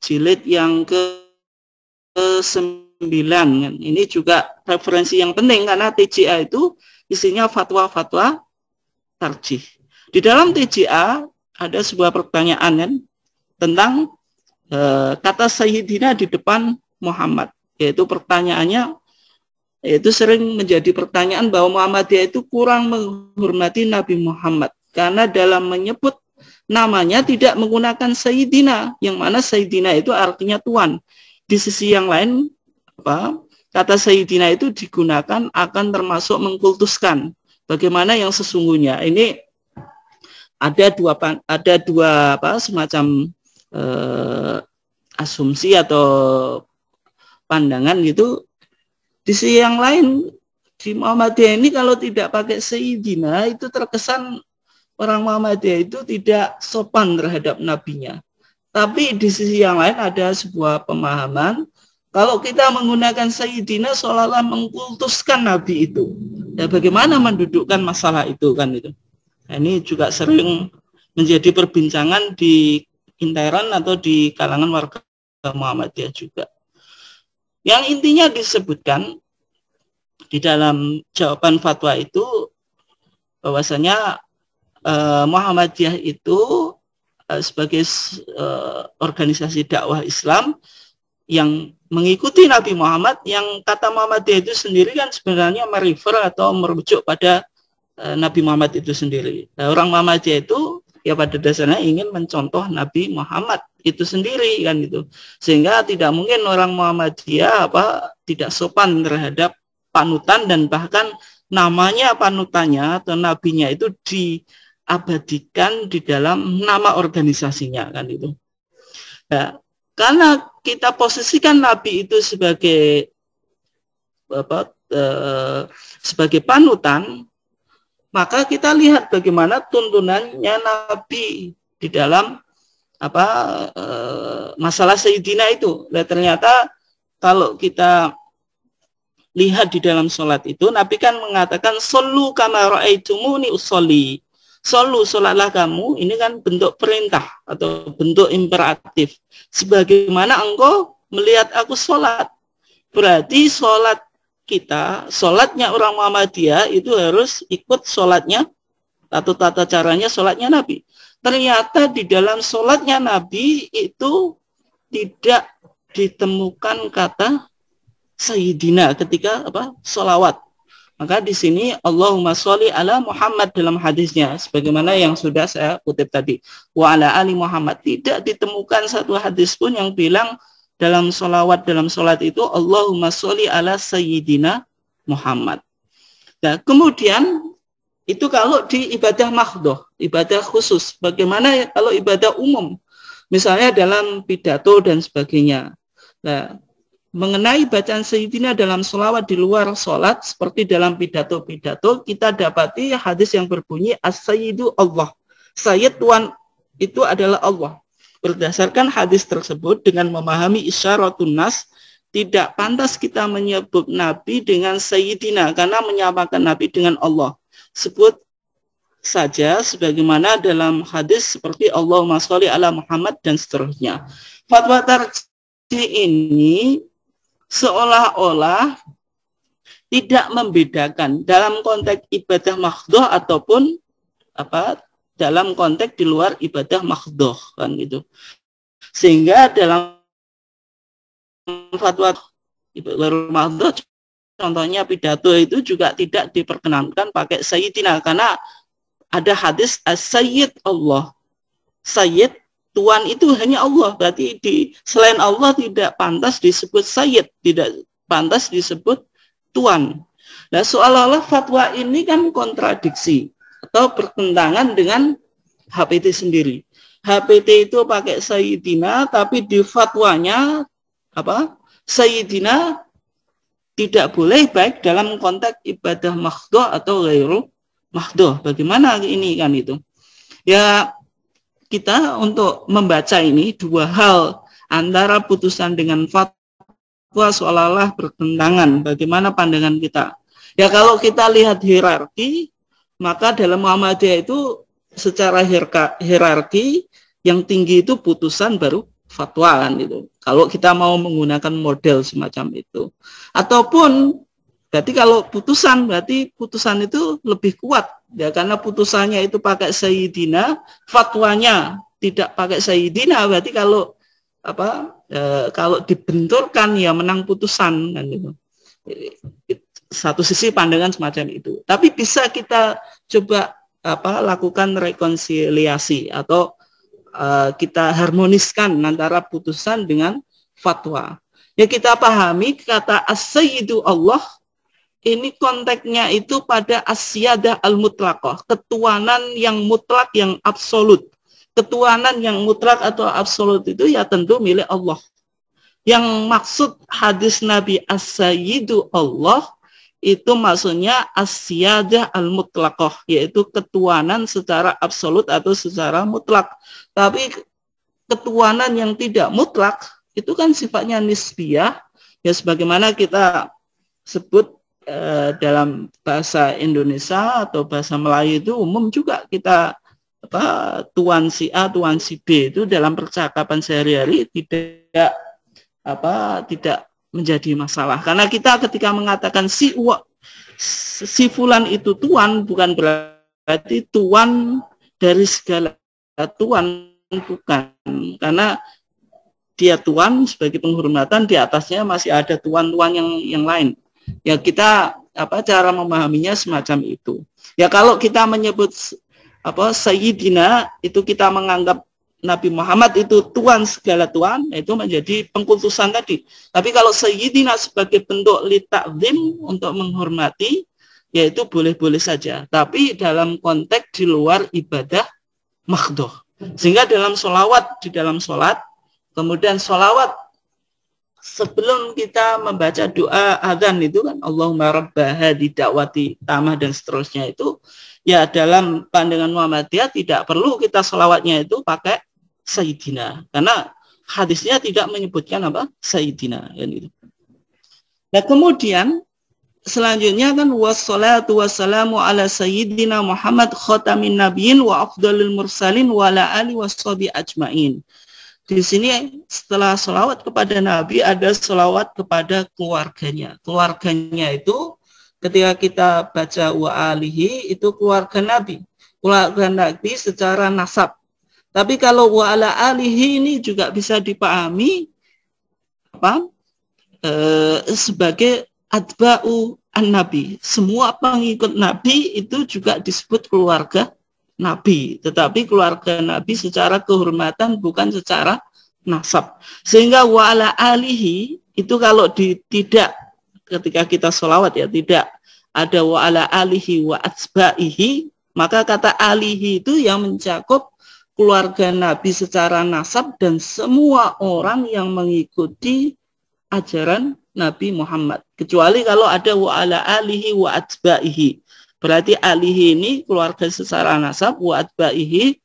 jilid yang ke-9. Ini juga referensi yang penting karena TJA itu isinya fatwa-fatwa tarjih. Di dalam TJA ada sebuah pertanyaan kan, tentang kata Sayyidina di depan Muhammad, yaitu pertanyaannya, yaitu sering menjadi pertanyaan bahwa Muhammadiyah itu kurang menghormati Nabi Muhammad karena dalam menyebut namanya tidak menggunakan Sayyidina, yang mana Sayyidina itu artinya Tuan. Di sisi yang lain, kata Sayyidina itu digunakan akan termasuk mengkultuskan. Bagaimana yang sesungguhnya? Ini ada dua semacam asumsi atau pandangan gitu. Di sisi yang lain, di Muhammadiyah ini kalau tidak pakai Sayyidina itu terkesan orang Muhammadiyah itu tidak sopan terhadap nabinya. Tapi di sisi yang lain ada sebuah pemahaman, kalau kita menggunakan Sayyidina seolah-olah mengkultuskan nabi itu. Ya bagaimana mendudukkan masalah itu kan itu. Nah, ini juga sering menjadi perbincangan di intern atau di kalangan warga Muhammadiyah juga. Yang intinya disebutkan di dalam jawaban fatwa itu bahwasanya Muhammadiyah itu sebagai organisasi dakwah Islam yang mengikuti Nabi Muhammad, yang kata Muhammadiyah itu sendiri kan sebenarnya merefer atau merujuk pada Nabi Muhammad itu sendiri. Nah, orang Muhammadiyah itu ya pada dasarnya ingin mencontoh Nabi Muhammad itu sendiri kan gitu. Sehingga tidak mungkin orang Muhammadiyah tidak sopan terhadap panutan, dan bahkan namanya panutannya atau nabinya itu diabadikan di dalam nama organisasinya kan itu. Nah, karena kita posisikan nabi itu sebagai sebagai panutan, maka kita lihat bagaimana tuntunannya Nabi di dalam masalah Sayyidina itu. Dan ternyata kalau kita lihat di dalam sholat itu, Nabi kan mengatakan shollu kama ra'aitumuni usolli. Shollu, sholatlah kamu, ini kan bentuk perintah atau bentuk imperatif. Sebagaimana engkau melihat aku sholat. Berarti sholat kita, sholatnya orang Muhammadiyah itu harus ikut sholatnya atau tata caranya sholatnya Nabi. Ternyata di dalam sholatnya Nabi itu tidak ditemukan kata Sayyidina ketika sholawat. Maka di sini Allahumma sholli ala Muhammad dalam hadisnya, sebagaimana yang sudah saya kutip tadi. Wa ala ali Muhammad. Tidak ditemukan satu hadis pun yang bilang dalam sholawat, dalam sholat itu Allahumma sholli ala Sayyidina Muhammad. Nah, kemudian itu kalau di ibadah mahdhoh, ibadah khusus. Bagaimana kalau ibadah umum? Misalnya dalam pidato dan sebagainya. Nah, mengenai bacaan Sayyidina dalam sholawat di luar sholat, seperti dalam pidato-pidato, kita dapati hadis yang berbunyi As-Sayyidu Allah. Sayyid Tuhan itu adalah Allah. Berdasarkan hadis tersebut, dengan memahami isyaratun nas, tidak pantas kita menyebut Nabi dengan Sayyidina, karena menyamakan Nabi dengan Allah. Sebut saja sebagaimana dalam hadis seperti Allahumma sholli ala Muhammad dan seterusnya. Fatwa tarjih ini seolah-olah tidak membedakan dalam konteks ibadah mahdhoh ataupun dalam konteks di luar ibadah mahdhoh kan gitu. Sehingga dalam fatwa ibadah mahdhoh, contohnya pidato itu juga tidak diperkenankan pakai Sayyidina, karena ada hadis as-Sayyid Allah. Sayyid, Tuhan itu hanya Allah. Berarti selain Allah tidak pantas disebut Sayyid, tidak pantas disebut Tuhan. Nah, seolah-olah fatwa ini kan kontradiksi atau bertentangan dengan HPT sendiri. HPT itu pakai Sayyidina, tapi di fatwanya Sayyidina tidak boleh baik dalam konteks ibadah mahdhoh atau ghairu mahdhoh. Bagaimana ini kan itu? Ya, kita untuk membaca ini dua hal, antara putusan dengan fatwa seolah-olah bertentangan. Bagaimana pandangan kita? Ya, kalau kita lihat hierarki, maka dalam Muhammadiyah itu secara hierarki yang tinggi itu putusan baru fatwa kan itu. Kalau kita mau menggunakan model semacam itu. Ataupun berarti kalau putusan, berarti putusan itu lebih kuat ya, karena putusannya itu pakai Sayyidina, fatwanya tidak pakai Sayyidina, berarti kalau kalau dibenturkan ya menang putusan kan gitu. Satu sisi pandangan semacam itu. Tapi bisa kita coba lakukan rekonsiliasi atau kita harmoniskan antara putusan dengan fatwa. Ya, kita pahami kata as-sayyidu Allah ini konteksnya itu pada asyadah al-mutlaqah, ketuanan yang mutlak, yang absolut. Ketuanan yang mutlak atau absolut itu ya tentu milik Allah. Yang maksud hadis Nabi as-sayyidu Allah itu maksudnya asyadah al-mutlaqah, yaitu ketuanan secara absolut atau secara mutlak. Tapi ketuanan yang tidak mutlak itu kan sifatnya nisbiyah, ya sebagaimana kita sebut dalam bahasa Indonesia atau bahasa Melayu itu umum juga kita tuan si A, tuan si B itu dalam percakapan sehari-hari tidak menjadi masalah. Karena kita ketika mengatakan si fulan itu tuan, bukan berarti tuan dari segala tuan, bukan. Karena dia tuan sebagai penghormatan, di atasnya masih ada tuan-tuan yang lain. Ya kita cara memahaminya semacam itu. Ya kalau kita menyebut Sayyidina itu kita menganggap Nabi Muhammad itu tuan segala tuan, itu menjadi pengkultusan tadi. Tapi kalau Sayyidina sebagai bentuk litakzim untuk menghormati, yaitu boleh-boleh saja. Tapi dalam konteks di luar ibadah makhdoh. Sehingga dalam sholawat, di dalam sholat, kemudian sholawat sebelum kita membaca doa adzan itu kan Allahumma rabba hadhi da'wati tamah dan seterusnya itu, ya dalam pandangan Muhammadiyah tidak perlu kita sholawatnya itu pakai Sayyidina, karena hadisnya tidak menyebutkan Sayyidina kan gitu. Nah kemudian selanjutnya kan wassalatu wassalamu ala sayyidina Muhammad khatamin nabiyyin wa afdalil mursalin wa ala alihi washabi ajmain. Di sini setelah sholawat kepada Nabi ada sholawat kepada keluarganya. Keluarganya itu ketika kita baca wa alihi itu keluarga Nabi. Keluarga Nabi secara nasab. Tapi kalau wa ala alihi ini juga bisa dipahami sebagai atba'u an-nabi. Semua pengikut Nabi itu juga disebut keluarga Nabi, tetapi keluarga Nabi secara kehormatan bukan secara nasab. Sehingga wa ala alihi itu kalau tidak ketika kita sholawat ya tidak ada wa ala alihi wa atsba'ihi, maka kata alihi itu yang mencakup keluarga Nabi secara nasab dan semua orang yang mengikuti ajaran Nabi Muhammad. Kecuali kalau ada wa ala alihi wa atsba'ihi. Berarti alihi ini keluarga secara nasab, wa atba'ihi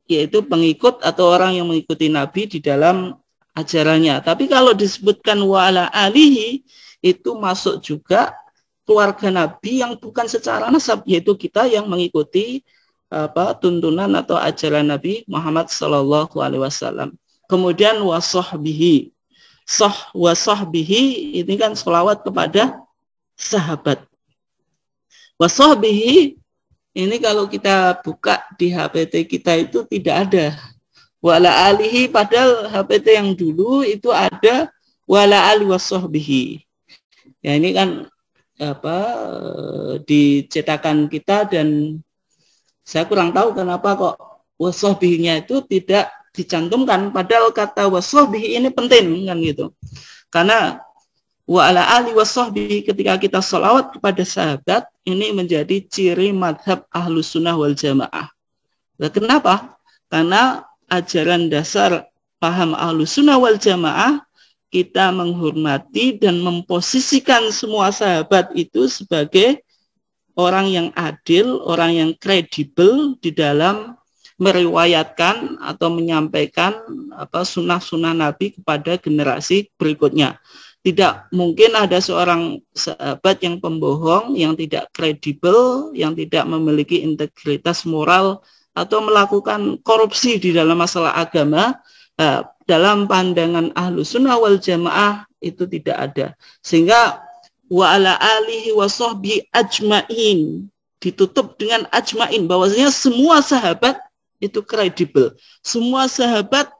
yaitu pengikut atau orang yang mengikuti Nabi di dalam ajarannya. Tapi kalau disebutkan wa ala alihi itu masuk juga keluarga Nabi yang bukan secara nasab, yaitu kita yang mengikuti tuntunan atau ajaran Nabi Muhammad sallallahu alaihi wasallam. Kemudian wa sahbihi. Wa sahbihi ini kan sholawat kepada sahabat. Wasahbihi ini kalau kita buka di HPT kita itu tidak ada wala alihi, padahal HPT yang dulu itu ada wala ali wasahbihi. Ya ini kan di cetakan kita dan saya kurang tahu kenapa kok wasahbihinya itu tidak dicantumkan, padahal kata wasahbihi ini penting kan gitu. Karena wa ala ali wasahbihi ketika kita sholawat kepada sahabat ini menjadi ciri madhab ahlus sunnah wal jamaah. Nah, kenapa? Karena ajaran dasar paham ahlus sunnah wal jamaah kita menghormati dan memposisikan semua sahabat itu sebagai orang yang adil, orang yang kredibel di dalam meriwayatkan atau menyampaikan sunnah-sunnah Nabi kepada generasi berikutnya. Tidak mungkin ada seorang sahabat yang pembohong, yang tidak kredibel, yang tidak memiliki integritas moral atau melakukan korupsi di dalam masalah agama. Dalam pandangan ahlus sunnah wal jamaah itu tidak ada. Sehingga wa ala alihi wa sahbihi ajmain ditutup dengan ajmain, bahwasanya semua sahabat itu kredibel. Semua sahabat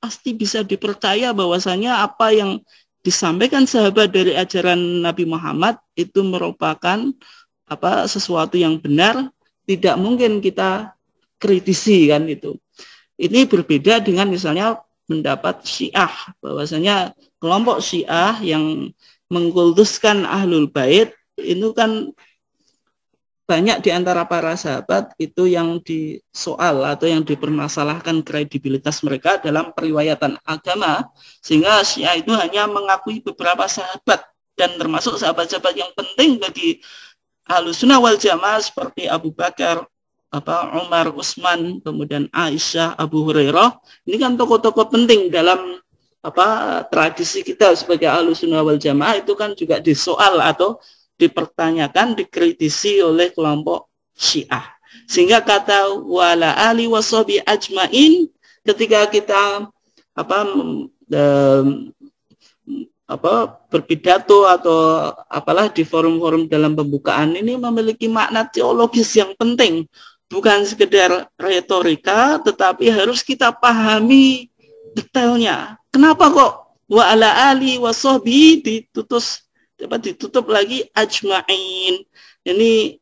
pasti bisa dipercaya bahwasanya apa yang disampaikan sahabat dari ajaran Nabi Muhammad itu merupakan sesuatu yang benar, tidak mungkin kita kritisi kan itu. Ini berbeda dengan misalnya pendapat Syiah, bahwasanya kelompok Syiah yang mengkultuskan Ahlul Bait itu kan banyak di antara para sahabat itu yang disoal atau yang dipermasalahkan kredibilitas mereka dalam periwayatan agama, sehingga Syiah itu hanya mengakui beberapa sahabat dan termasuk sahabat-sahabat yang penting bagi Ahlus Sunnah wal Jamaah seperti Abu Bakar, Umar, Utsman, kemudian Aisyah, Abu Hurairah. Ini kan tokoh-tokoh penting dalam tradisi kita sebagai Ahlussunnah wal Jamaah itu kan juga disoal atau dipertanyakan, dikritisi oleh kelompok Syiah. Sehingga kata wala ali washabi ajmain, ketika kita berpidato atau apalah di forum-forum dalam pembukaan ini memiliki makna teologis yang penting, bukan sekedar retorika, tetapi harus kita pahami detailnya. Kenapa kok wa ala ali washabi ditutup lagi ajmain? Ini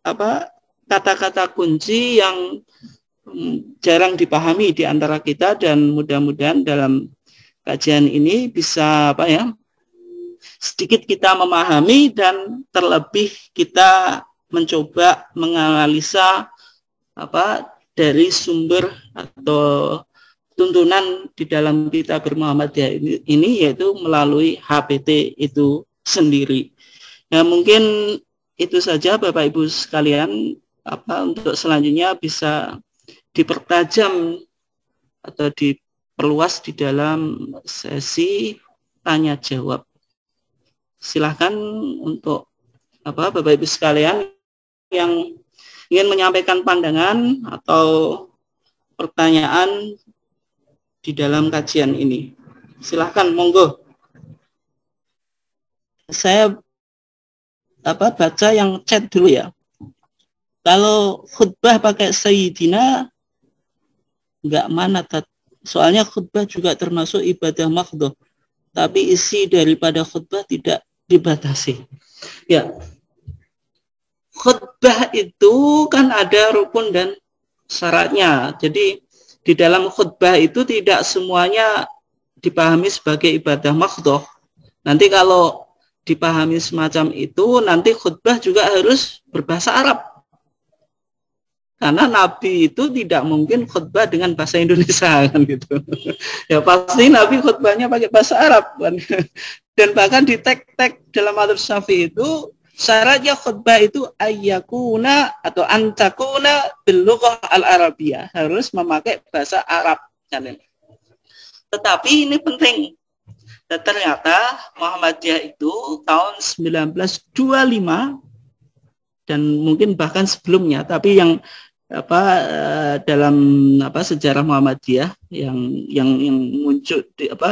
kata-kata kunci yang jarang dipahami di antara kita, dan mudah-mudahan dalam kajian ini bisa sedikit kita memahami dan terlebih kita mencoba menganalisa dari sumber atau tuntunan di dalam kitab Muhammadiyah ini, yaitu melalui HPT itu sendiri. Ya, mungkin itu saja Bapak Ibu sekalian. Untuk selanjutnya bisa dipertajam atau diperluas di dalam sesi tanya jawab. Silahkan untuk Bapak Ibu sekalian yang ingin menyampaikan pandangan atau pertanyaan di dalam kajian ini. Silahkan, monggo. Saya baca yang chat dulu ya. Kalau khutbah pakai Sayyidina enggak manat, soalnya khutbah juga termasuk ibadah mahdhah, tapi isi daripada khutbah tidak dibatasi. Ya, khutbah itu kan ada rukun dan syaratnya. Jadi di dalam khutbah itu tidak semuanya dipahami sebagai ibadah mahdhah. Nanti kalau dipahami semacam itu, nanti khutbah juga harus berbahasa Arab. Karena Nabi itu tidak mungkin khutbah dengan bahasa Indonesia kan gitu. Ya pasti Nabi khutbahnya pakai bahasa Arab kan. Dan bahkan di teks-teks dalam Madzhab Syafi'i itu syaratnya khutbah itu ayyakuna atau antakuna bil lughah al-arabiyyah, harus memakai bahasa Arab kan. Tetapi ini penting. Dan ternyata Muhammadiyah itu tahun 1925 dan mungkin bahkan sebelumnya, tapi yang dalam sejarah Muhammadiyah yang muncul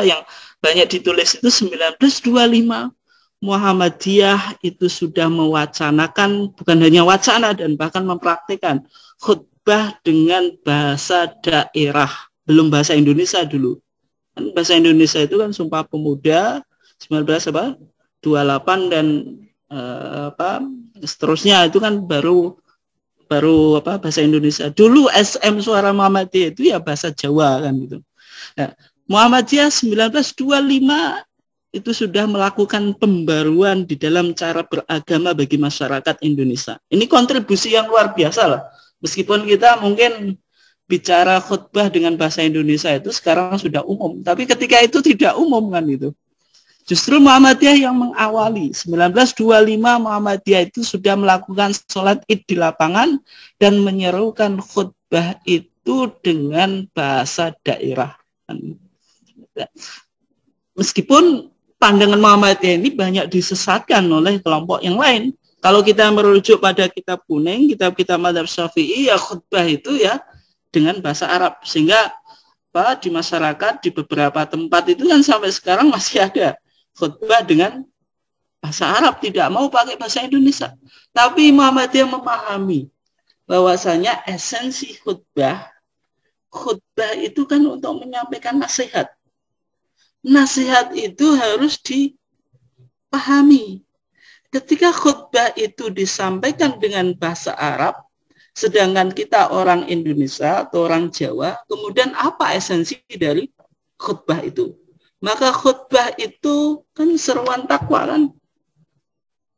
yang banyak ditulis itu 1925, Muhammadiyah itu sudah mewacanakan, bukan hanya wacana dan bahkan mempraktikkan khutbah dengan bahasa daerah, belum bahasa Indonesia dulu. Kan bahasa Indonesia itu kan Sumpah Pemuda 1928 dan seterusnya itu kan baru bahasa Indonesia. Dulu SM Suara Muhammadiyah itu ya bahasa Jawa kan gitu. Nah, Muhammadiyah 1925 itu sudah melakukan pembaruan di dalam cara beragama bagi masyarakat Indonesia. Ini kontribusi yang luar biasa lah. Meskipun kita mungkin bicara khutbah dengan bahasa Indonesia itu sekarang sudah umum, tapi ketika itu tidak umum kan itu. Justru Muhammadiyah yang mengawali. 1925 Muhammadiyah itu sudah melakukan sholat id di lapangan dan menyerukan khutbah itu dengan bahasa daerah. Meskipun pandangan Muhammadiyah ini banyak disesatkan oleh kelompok yang lain. Kalau kita merujuk pada kitab kuning, kitab-kitab Madzhab Syafi'i, ya khutbah itu ya dengan bahasa Arab. Sehingga di masyarakat di beberapa tempat itu kan sampai sekarang masih ada khutbah dengan bahasa Arab, tidak mau pakai bahasa Indonesia. Tapi Muhammadiyah memahami bahwasanya esensi khutbah itu kan untuk menyampaikan nasihat. Nasihat itu harus dipahami. Ketika khutbah itu disampaikan dengan bahasa Arab, sedangkan kita orang Indonesia atau orang Jawa, kemudian apa esensi dari khutbah itu? Maka khutbah itu kan seruan takwa kan.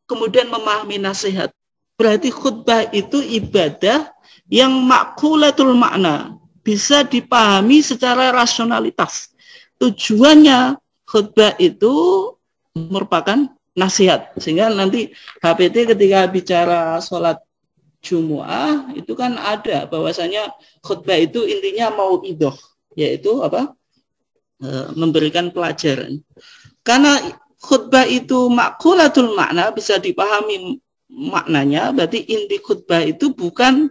Kemudian memahami nasihat. Berarti khutbah itu ibadah yang makulatul makna. Bisa dipahami secara rasionalitas. Tujuannya khutbah itu merupakan nasihat. Sehingga nanti HPT ketika bicara sholat Jumu'ah itu kan ada bahwasanya khutbah itu intinya mau'idhah. Yaitu apa? memberikan pelajaran. Karena khutbah itu maqulatul makna, bisa dipahami maknanya, berarti inti khutbah itu bukan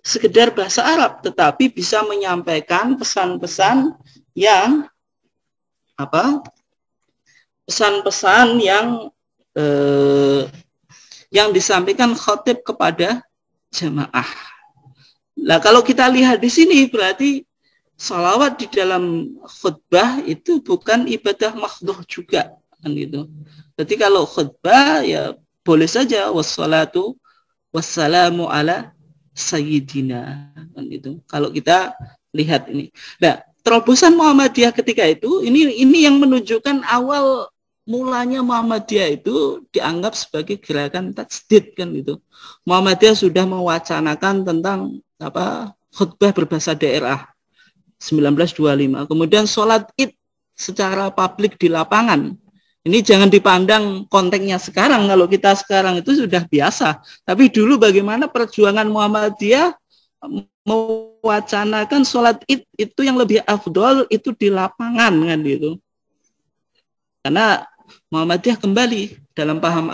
sekedar bahasa Arab, tetapi bisa menyampaikan pesan-pesan yang pesan-pesan yang disampaikan khatib kepada jamaah. Nah, kalau kita lihat di sini berarti salawat di dalam khutbah itu bukan ibadah makhdhuh juga, kan gitu. Jadi kalau khutbah ya boleh saja wassalatu wassalamu ala sayyidina, kan gitu. Kalau kita lihat ini. Nah, terobosan Muhammadiyah ketika itu ini yang menunjukkan awal mulanya Muhammadiyah itu dianggap sebagai gerakan tajdid, kan gitu. Muhammadiyah sudah mewacanakan tentang khutbah berbahasa daerah 1925. Kemudian sholat Id secara publik di lapangan. Ini jangan dipandang konteksnya sekarang. Kalau kita sekarang itu sudah biasa. Tapi dulu bagaimana perjuangan Muhammadiyah mewacanakan sholat Id itu yang lebih afdol itu di lapangan, kan gitu. Karena Muhammadiyah kembali dalam paham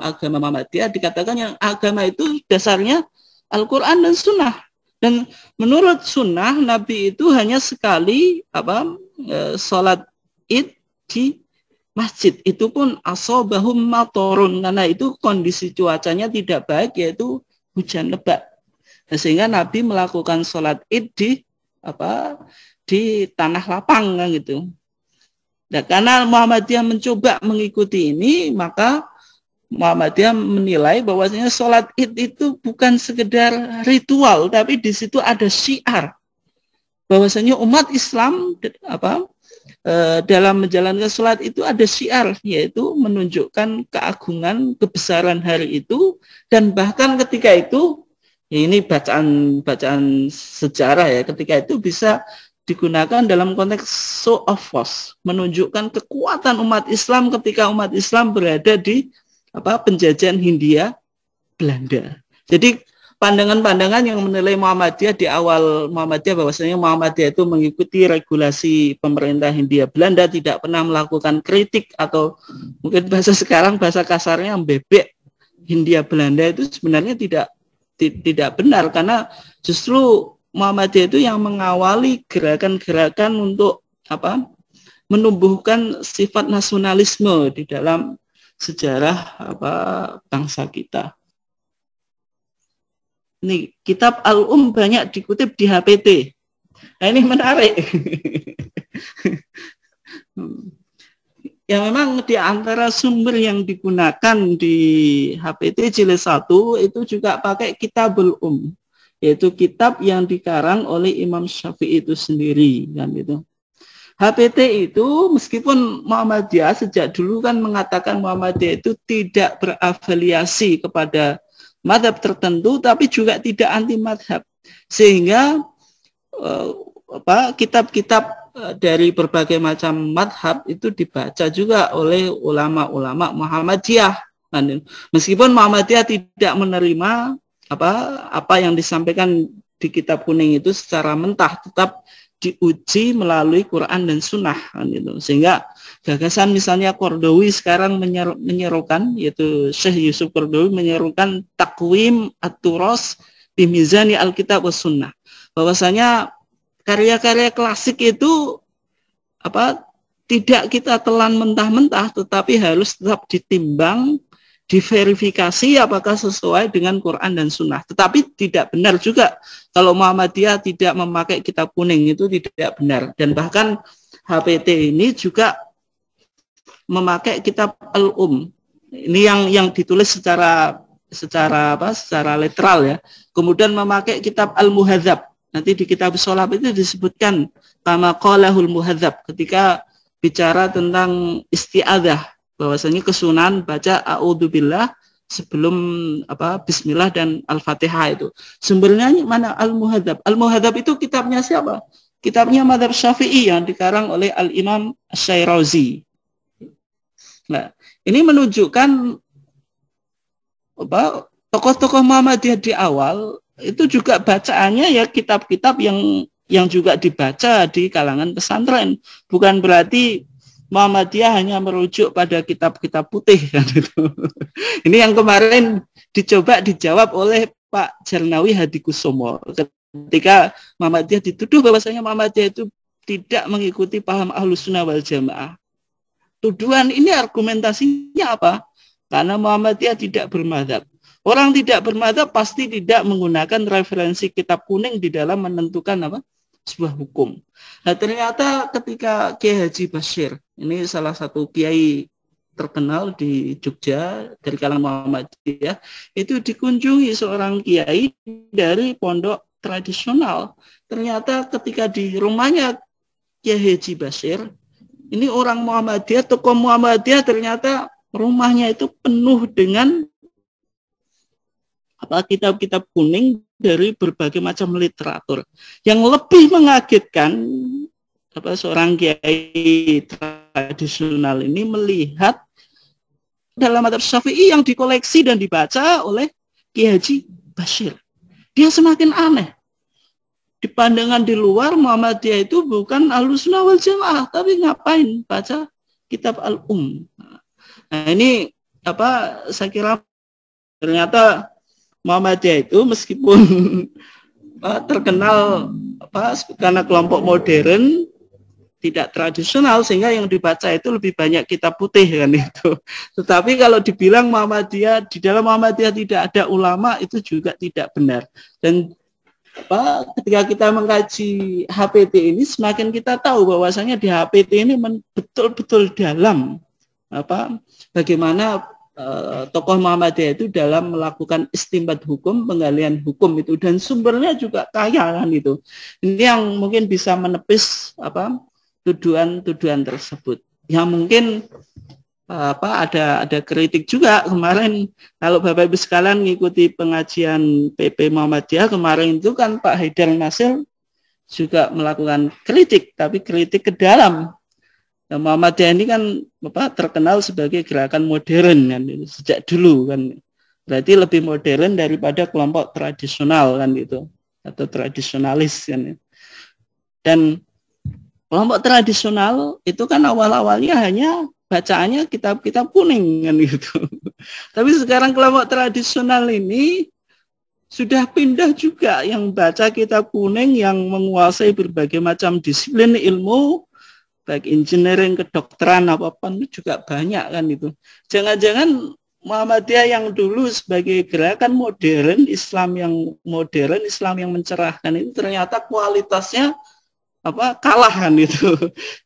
agama Muhammadiyah dikatakan yang agama itu dasarnya Al-Quran dan Sunnah. Dan menurut Sunnah Nabi itu hanya sekali sholat Id di masjid, itu pun asobahum matorun, karena itu kondisi cuacanya tidak baik, yaitu hujan lebat. Nah, sehingga Nabi melakukan sholat Id di tanah lapang, kan gitu. Nah, karena Muhammadiyah mencoba mengikuti ini, maka Muhammadiyah menilai bahwasanya sholat Id itu bukan sekedar ritual, tapi di situ ada syiar bahwasanya umat Islam dalam menjalankan sholat itu ada syiar, yaitu menunjukkan keagungan kebesaran hari itu. Dan bahkan ketika itu, ini bacaan sejarah ya, ketika itu bisa digunakan dalam konteks show of force, menunjukkan kekuatan umat Islam ketika umat Islam berada di penjajahan Hindia Belanda. Jadi pandangan-pandangan yang menilai Muhammadiyah di awal Muhammadiyah bahwasanya Muhammadiyah itu mengikuti regulasi pemerintah Hindia Belanda, tidak pernah melakukan kritik atau mungkin bahasa sekarang bahasa kasarnya bebek Hindia Belanda, itu sebenarnya tidak benar, karena justru Muhammadiyah itu yang mengawali gerakan-gerakan untuk menumbuhkan sifat nasionalisme di dalam sejarah bangsa kita. Ini kitab banyak dikutip di HPT. Nah, ini menarik. Ya, memang di antara sumber yang digunakan di HPT jilid 1 itu juga pakai Kitabul yaitu kitab yang dikarang oleh Imam Syafi'i itu sendiri, kan gitu. HPT itu meskipun Muhammadiyah sejak dulu kan mengatakan Muhammadiyah itu tidak berafiliasi kepada madhab tertentu, tapi juga tidak anti madhab, sehingga kitab-kitab dari berbagai macam madhab itu dibaca juga oleh ulama-ulama Muhammadiyah. Meskipun Muhammadiyah tidak menerima apa yang disampaikan di kitab kuning itu secara mentah, tetap diuji melalui Quran dan Sunnah, kan gitu. Sehingga gagasan misalnya Qardawi sekarang menyerukan, yaitu Syekh Yusuf Qardawi menyerukan takwim at-turas bimizani al-kitab was sunnah, bahwasanya karya-karya klasik itu tidak kita telan mentah-mentah, tetapi harus tetap ditimbang, diverifikasi apakah sesuai dengan Quran dan Sunnah. Tetapi tidak benar juga kalau Muhammadiyah tidak memakai kitab kuning, itu tidak benar. Dan bahkan HPT ini juga memakai kitab ini yang ditulis secara literal ya. Kemudian memakai kitab Al-Muhadzab. Nanti di kitab sholat itu disebutkan kama qalahul muhadzab ketika bicara tentang isti'adzah, bahwasanya kesunahan baca a'udzubillah sebelum bismillah dan al-fatihah. Itu sumbernya mana? Al-Muhadzab. Al-Muhadzab itu kitabnya siapa? Kitabnya Madzhab Syafi'i yang dikarang oleh Al-Imam Asy-Syairazi. Nah, ini menunjukkan tokoh-tokoh Muhammadiyah di awal itu juga bacaannya ya kitab-kitab yang yang juga dibaca di kalangan pesantren. Bukan berarti Muhammadiyah hanya merujuk pada kitab-kitab putih kan itu. Ini yang kemarin dicoba dijawab oleh Pak Jarnawi Hadikusumo ketika Muhammadiyah dituduh bahwasanya Muhammadiyah itu tidak mengikuti paham Ahlussunnah wal Jamaah. Tuduhan ini argumentasinya apa? Karena Muhammadiyah tidak bermadzhab. Orang tidak bermadzhab pasti tidak menggunakan referensi kitab kuning di dalam menentukan apa? Sebuah hukum. Nah, ternyata ketika Kiai Haji Bashir, ini salah satu kiai terkenal di Jogja dari kalangan Muhammadiyah, itu dikunjungi seorang kiai dari pondok tradisional. Ternyata ketika di rumahnya Kiai Haji Bashir, ini orang Muhammadiyah, tokoh Muhammadiyah, ternyata rumahnya itu penuh dengan kitab-kitab kuning dari berbagai macam literatur. Yang lebih mengagetkan, seorang kiai tradisional ini melihat dalam madzhab Syafi'i yang dikoleksi dan dibaca oleh Kiai Haji Bashir. Dia semakin aneh. Di pandangan di luar, Muhammadiyah itu bukan Ahlussunnah wal Jamaah, tapi ngapain baca kitab Nah, ini saya kira ternyata Muhammadiyah itu meskipun terkenal karena kelompok modern, tidak tradisional, sehingga yang dibaca itu lebih banyak kitab putih kan itu. Tetapi kalau dibilang Muhammadiyah, di dalam Muhammadiyah tidak ada ulama, itu juga tidak benar. Dan ketika kita mengkaji HPT ini, semakin kita tahu bahwasanya di HPT ini betul-betul dalam bagaimana tokoh Muhammadiyah itu dalam melakukan istinbat hukum, penggalian hukum itu, dan sumbernya juga kaya kan itu. Ini yang mungkin bisa menepis tuduhan-tuduhan tersebut. Yang mungkin ada kritik juga kemarin, kalau Bapak Ibu sekalian mengikuti pengajian PP Muhammadiyah kemarin itu kan Pak Haidar Nasir juga melakukan kritik, tapi kritik ke dalam. Nah, Muhammadiyah ini kan terkenal sebagai gerakan modern kan sejak dulu kan. Berarti lebih modern daripada kelompok tradisional kan itu, atau tradisionalis kan. Dan kelompok tradisional itu kan awal-awalnya hanya bacaannya kitab-kitab kuning kan gitu. Tapi sekarang kelompok tradisional ini sudah pindah juga, yang baca kitab kuning, yang menguasai berbagai macam disiplin ilmu, baik engineering, kedokteran, apapun itu juga banyak kan itu. Jangan-jangan Muhammadiyah yang dulu sebagai gerakan modern, Islam yang modern, Islam yang mencerahkan itu ternyata kualitasnya kalahan itu.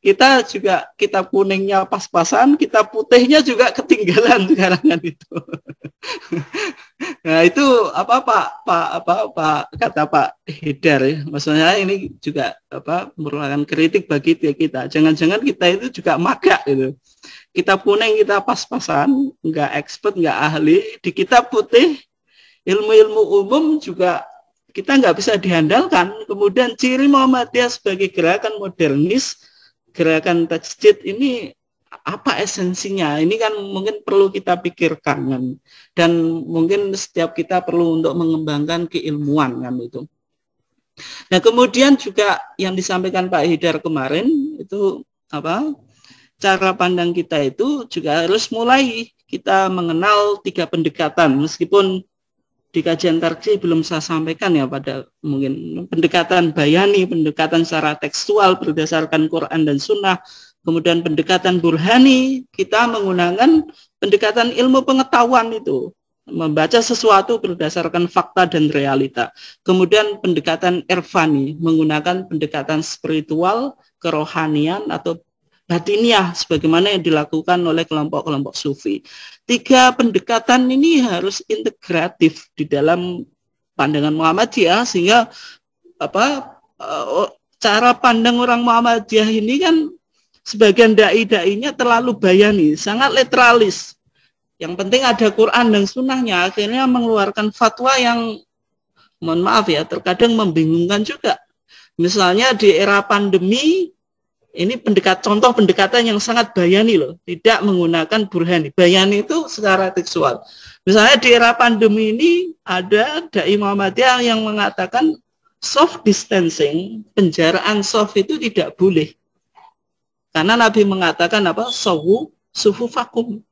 Kita juga kitab kuningnya pas-pasan, kitab putihnya juga ketinggalan sekarang kan itu. Nah itu kata Pak Haidar ya, maksudnya ini juga merupakan kritik bagi kita. Jangan-jangan kita itu juga magak gitu. Kitab kuning kita pas-pasan, nggak expert, nggak ahli. Di kitab putih ilmu-ilmu umum juga kita nggak bisa diandalkan. Kemudian ciri Muhammadiyah sebagai gerakan modernis, gerakan tajdid ini apa esensinya? Ini kan mungkin perlu kita pikirkan kan. Dan mungkin setiap kita perlu untuk mengembangkan keilmuan kan itu. Nah kemudian juga yang disampaikan Pak Haidar kemarin itu cara pandang kita itu juga harus mulai kita mengenal 3 pendekatan, meskipun di kajian tarjih belum saya sampaikan ya, pada mungkin pendekatan bayani, pendekatan secara tekstual berdasarkan Quran dan Sunnah, kemudian pendekatan burhani, kita menggunakan pendekatan ilmu pengetahuan itu, membaca sesuatu berdasarkan fakta dan realita. Kemudian pendekatan irfani, menggunakan pendekatan spiritual, kerohanian atau batiniah sebagaimana yang dilakukan oleh kelompok-kelompok sufi. 3 pendekatan ini harus integratif di dalam pandangan Muhammadiyah, sehingga cara pandang orang Muhammadiyah ini kan sebagian dai-dainya terlalu bayani, sangat literalis. Yang penting ada Quran dan Sunnahnya, akhirnya mengeluarkan fatwa yang mohon maaf ya, terkadang membingungkan juga. Misalnya di era pandemi ini contoh pendekatan yang sangat bayani loh, tidak menggunakan burhani. Bayani itu secara tekstual. Misalnya di era pandemi ini ada dai Muhammadiyah yang mengatakan soft distancing, penjaraan soft itu tidak boleh. Karena Nabi mengatakan apa? Sawu sufufakum.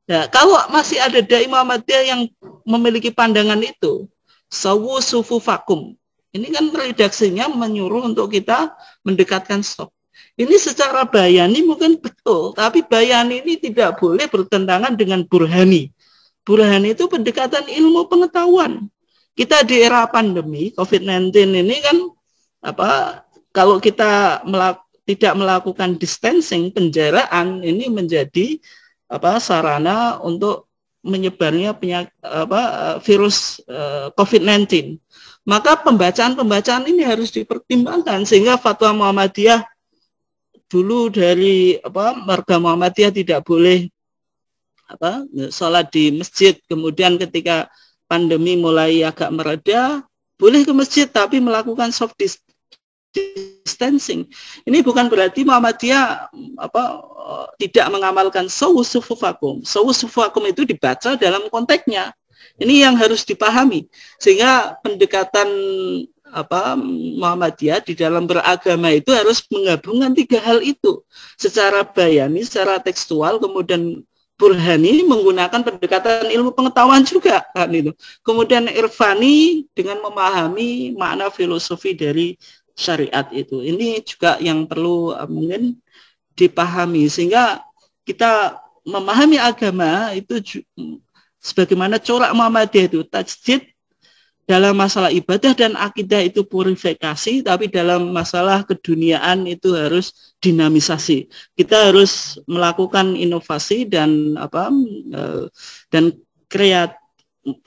Ya, kalau masih ada dai Muhammadiyah yang memiliki pandangan itu, sawu sufufakum. Ini kan redaksinya menyuruh untuk kita mendekatkan soft. Ini secara bayani mungkin betul, tapi bayani ini tidak boleh bertentangan dengan burhani. Burhani itu pendekatan ilmu pengetahuan. Kita di era pandemi COVID-19 ini kan kalau kita tidak melakukan distancing, penjaraan ini menjadi sarana untuk menyebarnya virus COVID-19. Maka pembacaan ini harus dipertimbangkan sehingga fatwa Muhammadiyah dulu dari marga Muhammadiyah tidak boleh sholat di masjid, kemudian ketika pandemi mulai agak mereda boleh ke masjid tapi melakukan soft distancing. Ini bukan berarti Muhammadiyah tidak mengamalkan sawu sufufakum. Sawu sufufakum itu dibaca dalam konteksnya. Ini yang harus dipahami sehingga pendekatan Muhammadiyah di dalam beragama itu harus menggabungkan tiga hal itu secara bayani, secara tekstual, kemudian burhani menggunakan pendekatan ilmu pengetahuan juga kan itu. Kemudian irfani dengan memahami makna filosofi dari syariat itu. Ini juga yang perlu mungkin dipahami sehingga kita memahami agama itu sebagaimana corak Muhammadiyah itu tajdid dalam masalah ibadah dan akidah itu purifikasi, tapi dalam masalah keduniaan itu harus dinamisasi. Kita harus melakukan inovasi dan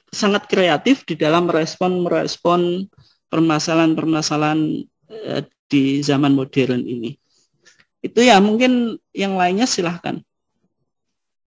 sangat kreatif di dalam merespon permasalahan-permasalahan di zaman modern ini. Itu ya, mungkin yang lainnya silahkan.